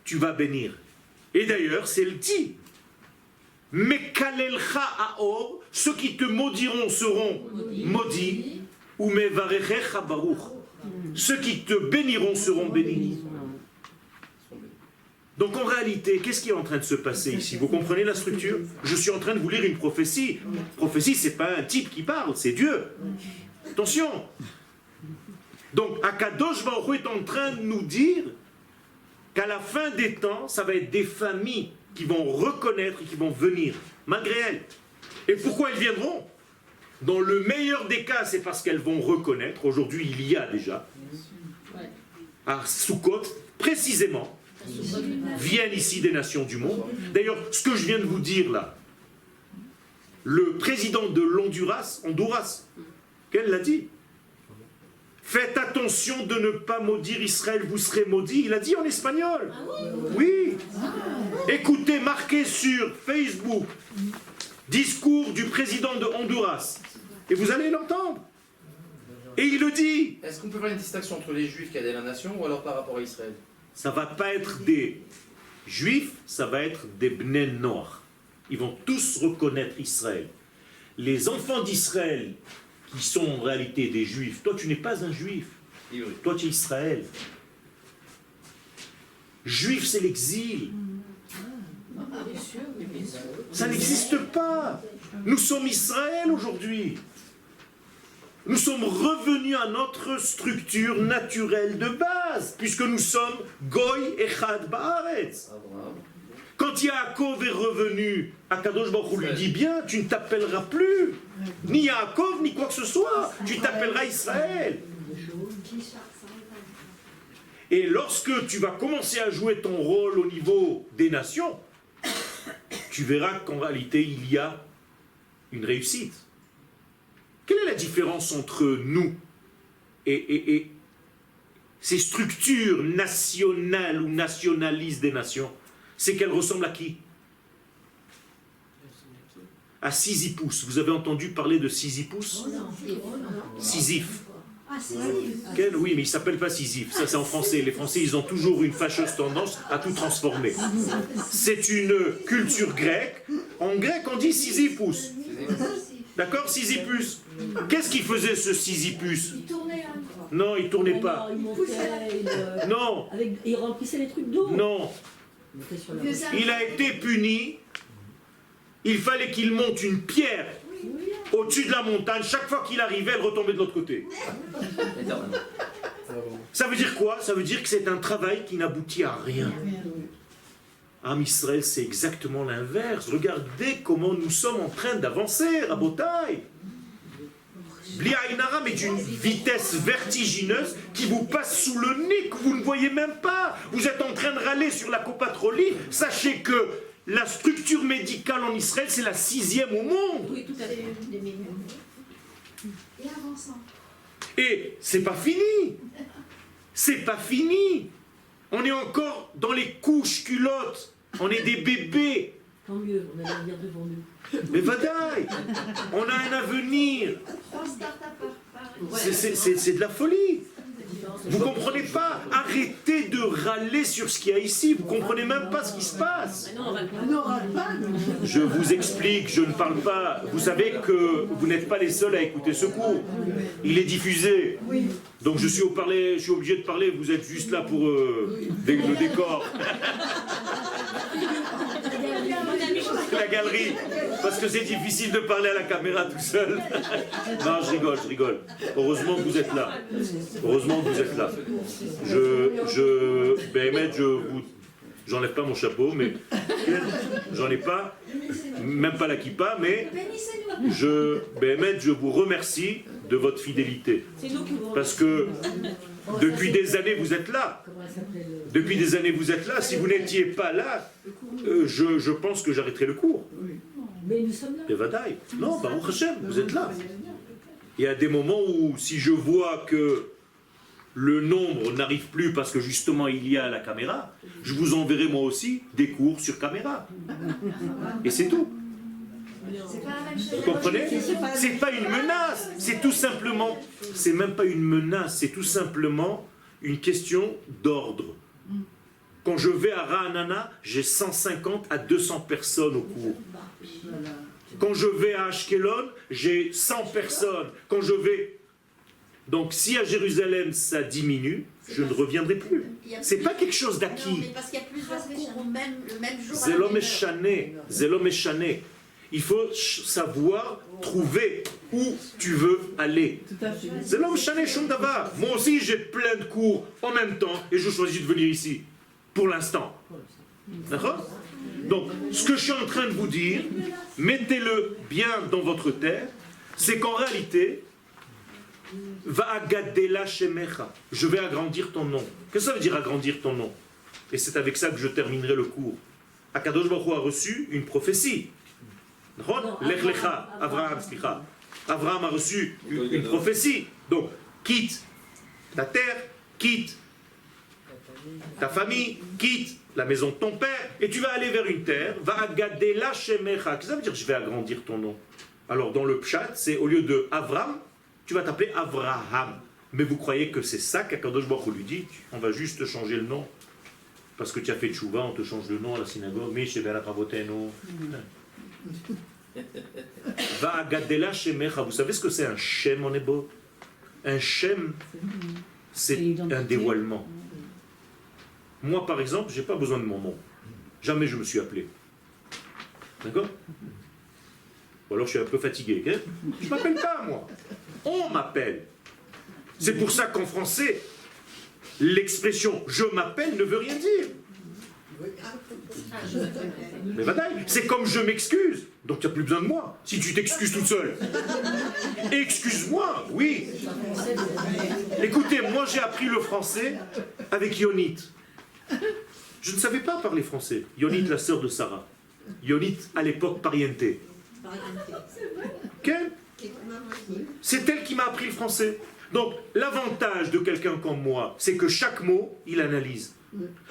tu vas bénir. Et d'ailleurs, c'est le dit. Mekalelcha aor, ceux qui te maudiront seront maudits, ou mevarechecha baruch, ceux qui te béniront seront bénis. Donc en réalité, qu'est-ce qui est en train de se passer ici? Vous comprenez la structure? Je suis en train de vous lire une prophétie. Prophétie, c'est pas un type qui parle, c'est Dieu. Attention. Donc Akadosh Baruch Hu est en train de nous dire qu'à la fin des temps, ça va être des familles qui vont reconnaître et qui vont venir, malgré elles. Et pourquoi elles viendront? Dans le meilleur des cas, c'est parce qu'elles vont reconnaître, aujourd'hui il y a déjà, à Sukkot, précisément, viennent ici des nations du monde. D'ailleurs, ce que je viens de vous dire là, le président de l'Honduras, qu'elle l'a dit, faites attention de ne pas maudire Israël, vous serez maudits. Il a dit en espagnol. Oui. Écoutez, marquez sur Facebook, discours du président de Honduras. Et vous allez l'entendre. Et il le dit. Est-ce qu'on peut faire une distinction entre les Juifs qui aident la nation ou alors par rapport à Israël? Ça ne va pas être des Juifs, ça va être des Bnei Noach. Ils vont tous reconnaître Israël. Les enfants d'Israël qui sont en réalité des Juifs. Toi, tu n'es pas un Juif. Toi, tu es Israël. Juif, c'est l'exil. Ça n'existe pas. Nous sommes Israël aujourd'hui. Nous sommes revenus à notre structure naturelle de base, puisque nous sommes Goy Echad Baaretz. Quand Yaakov est revenu, Akadosh Baruch Hu lui dit bien, tu ne t'appelleras plus ni Yaakov ni quoi que ce soit, tu t'appelleras Israël. Et lorsque tu vas commencer à jouer ton rôle au niveau des nations, tu verras qu'en réalité il y a une réussite. Quelle est la différence entre nous et ces structures nationales ou nationalistes des nations? C'est qu'elles ressemblent à qui? À Sisyphus. Vous avez entendu parler de Sisyphus? Sisyphe. Ah, Sisyphe. Oui, mais il s'appelle pas Sisyphe, ça c'est en français. Les Français, ils ont toujours une fâcheuse tendance à tout transformer. C'est une culture grecque. En grec, on dit Sisyphus. D'accord, Sisyphus. Qu'est-ce qu'il faisait ce Sisyphus? Il tournait un... Non, il tournait pas. Il montait, Non. il remplissait les trucs d'eau. Non. Il a été puni. Il fallait qu'il monte une pierre au-dessus de la montagne. Chaque fois qu'il arrivait, elle retombait de l'autre côté. Ça veut dire quoi? Ça veut dire que c'est un travail qui n'aboutit à rien. Am Israël, c'est exactement l'inverse. Regardez comment nous sommes en train d'avancer, Rabotai. Bli Ayin Hara, mais d'une vitesse vertigineuse qui vous passe sous le nez, que vous ne voyez même pas. Vous êtes en train de râler sur la copatrolie. Sachez que la structure médicale en Israël, c'est la 6e au monde. Oui, tout à fait. Et avançant. Et c'est pas fini. C'est pas fini. On est encore dans les couches culottes. On est des bébés. Tant mieux, on a l'avenir devant nous. Mais vadaï, on a un avenir. 3 start-upers par... C'est de la folie. Vous comprenez pas? Arrêtez de râler sur ce qu'il y a ici. Vous comprenez même pas ce qui se passe. Je vous explique, je ne parle pas. Vous savez que vous n'êtes pas les seuls à écouter ce cours. Il est diffusé. Donc je suis obligé de parler. Vous êtes juste là pour le décor. La galerie, parce que c'est difficile de parler à la caméra tout seul. Non, je rigole. Heureusement que vous êtes là. Heureusement que vous êtes là. J'enlève pas mon chapeau, mais j'en ai pas, même pas la kippa, mais je vous remercie de votre fidélité. Parce que depuis des années, vous êtes là. Depuis des années, vous êtes là. Si vous n'étiez pas là, je pense que j'arrêterai le cours. Mais nous sommes là. Et vadaï. Non, Baruch Hashem, vous êtes là. Il y a des moments où, si je vois que le nombre n'arrive plus parce que justement il y a la caméra, je vous enverrai moi aussi des cours sur caméra. Et c'est tout. Vous comprenez? C'est pas une menace, c'est tout simplement, c'est même pas une menace, c'est tout simplement une question d'ordre. Quand je vais à Ra'anana, j'ai 150 à 200 personnes au cours. Quand je vais à Ashkelon, j'ai 100 personnes. Quand je vais... Donc si à Jérusalem ça diminue, je ne reviendrai plus. C'est pas quelque chose d'acquis. Non, mais parce qu'il y a plusieurs cours le même jour. C'est l'homme échané. C'est l'homme échané. Il faut savoir trouver où tu veux aller. C'est l'homme échané, Shondavar. Moi aussi j'ai plein de cours en même temps et je choisis de venir ici. Pour l'instant. D'accord? Donc, ce que je suis en train de vous dire, mettez-le bien dans votre tête, c'est qu'en réalité, Va'agadela shemecha, je vais agrandir ton nom. Qu'est-ce que ça veut dire agrandir ton nom? Et c'est avec ça que je terminerai le cours. Akadosh Baruch Hu a reçu une prophétie. Lech lecha, Abraham a reçu une prophétie. Donc, quitte ta terre, quitte ta famille, quitte la maison de ton père, et tu vas aller vers une terre, Va'agadela shemecha. Qu'est-ce que ça veut dire je vais agrandir ton nom? Alors, dans le pshat, c'est au lieu de Avram, tu vas t'appeler Avraham. Mais vous croyez que c'est ça qu'Akadosh Baruch Hu lui dit? On va juste changer le nom. Parce que tu as fait tchouva, on te change le nom à la synagogue. Va'agadela shemecha. Vous savez ce que c'est un shem en hébreu? Un shem, c'est un dévoilement. Moi, par exemple, je n'ai pas besoin de mon nom. Jamais je me suis appelé. D'accord? Ou alors je suis un peu fatigué. Hein? Je ne m'appelle pas, moi. On m'appelle. C'est pour ça qu'en français, l'expression « je m'appelle » ne veut rien dire. Mais bataille, c'est comme « je m'excuse ». Donc tu n'as plus besoin de moi, si tu t'excuses toute seule. Excuse-moi, oui. Écoutez, moi j'ai appris le français avec Yonit. Je ne savais pas parler français. Yonit, la sœur de Sarah. Yonit, à l'époque, pariente. Quelle? C'est elle qui m'a appris le français. Donc, l'avantage de quelqu'un comme moi, c'est que chaque mot, il analyse.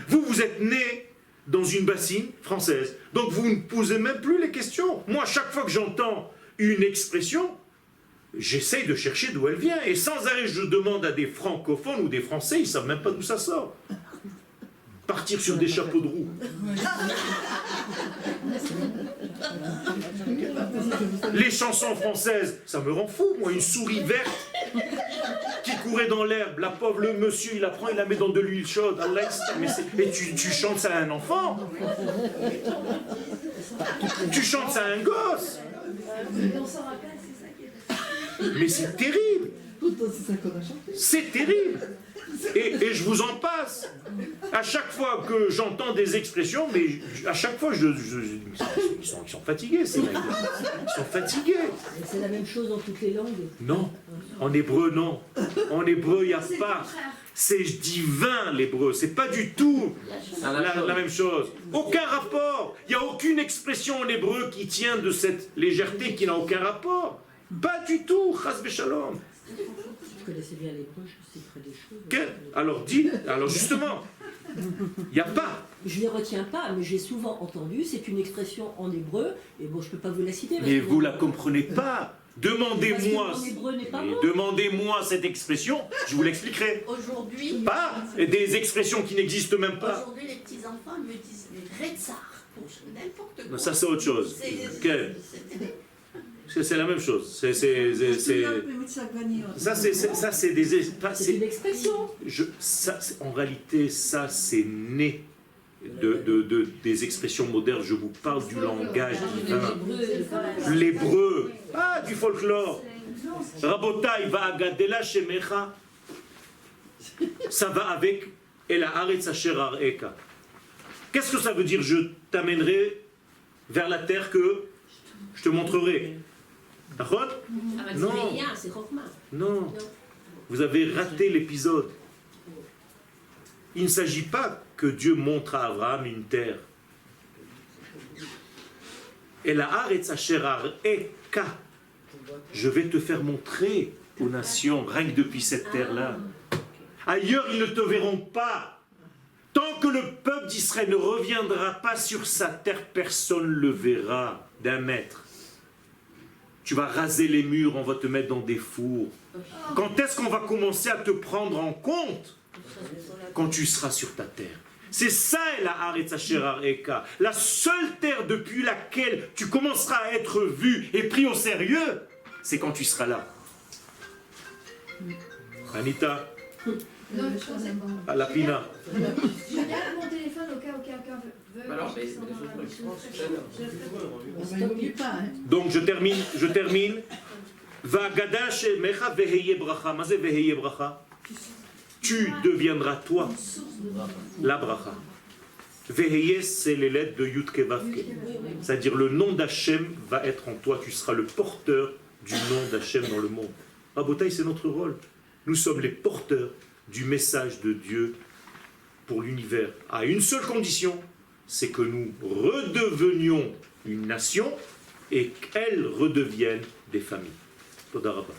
Vous, vous êtes né dans une bassine française. Donc, vous ne posez même plus les questions. Moi, chaque fois que j'entends une expression, j'essaye de chercher d'où elle vient. Et sans arrêt, je demande à des francophones ou des Français, ils ne savent même pas d'où ça sort. Partir sur des chapeaux de roue. Les chansons françaises, ça me rend fou, moi, une souris verte qui courait dans l'herbe, la pauvre, le monsieur, il la prend, il la met dans de l'huile chaude. Mais tu chantes ça à un enfant? Tu chantes ça à un gosse? Mais c'est terrible. C'est terrible. Et je vous en passe. À chaque fois que j'entends des expressions, mais à chaque fois, ils sont fatigués, ces mecs. Ils sont fatigués. C'est la même chose dans toutes les langues? Non. En hébreu, non. En hébreu, il n'y a pas. C'est divin, l'hébreu. C'est pas du tout la même chose. Aucun rapport. Il n'y a aucune expression en hébreu qui tient de cette légèreté qui n'a aucun rapport. Pas du tout. Chas v'shalom. Je connaissais bien l'hébreu, je citerai des choses. Alors justement, il n'y a pas. Je ne les retiens pas, mais j'ai souvent entendu, c'est une expression en hébreu, et bon, je ne peux pas vous la citer. Mais vous ne la comprenez pas. Demandez-moi cette expression, je vous l'expliquerai. Aujourd'hui, pas des expressions qui n'existent même pas. Aujourd'hui, les petits-enfants me disent les retsars, pour n'importe quoi. Ça, c'est autre chose. C'est la même chose. Ça, c'est des... C'est une expression. En réalité, ça, c'est né des expressions modernes. Je vous parle du langage divin. L'hébreu. Ah, du folklore. Rabotai va agadela shemecha. Ça va avec Ela haaretz asher ar'eka. Qu'est-ce que ça veut dire? Je t'amènerai vers la terre que je te montrerai. Non. Non. Vous avez raté l'épisode. Il ne s'agit pas que Dieu montre à Abraham une terre. Et la haaretz asher ar'eka. Je vais te faire montrer aux nations, rien que depuis cette terre-là. Ailleurs, ils ne te verront pas. Tant que le peuple d'Israël ne reviendra pas sur sa terre, personne ne le verra d'un mètre. Tu vas raser les murs, on va te mettre dans des fours. Quand est-ce qu'on va commencer à te prendre en compte? Quand tu seras sur ta terre. C'est ça la haaretz asher ar'eka. La seule terre depuis laquelle tu commenceras à être vu et pris au sérieux, c'est quand tu seras là. Anita, à la pina. Je garde mon téléphone au cas où quelqu'un veut. Alors, donc je termine. Va'agada shemecha veheye bracha. Mazé veheye bracha. Tu deviendras toi la bracha. Veheye, c'est les lettres de Yud Ke Vav Ke. C'est-à-dire le nom d'Hachem va être en toi. Tu seras le porteur du nom d'Hachem dans le monde. Rabotai, c'est notre rôle. Nous sommes les porteurs du message de Dieu pour l'univers. À une seule condition, c'est que nous redevenions une nation et qu'elles redeviennent des familles. Toda Rabba.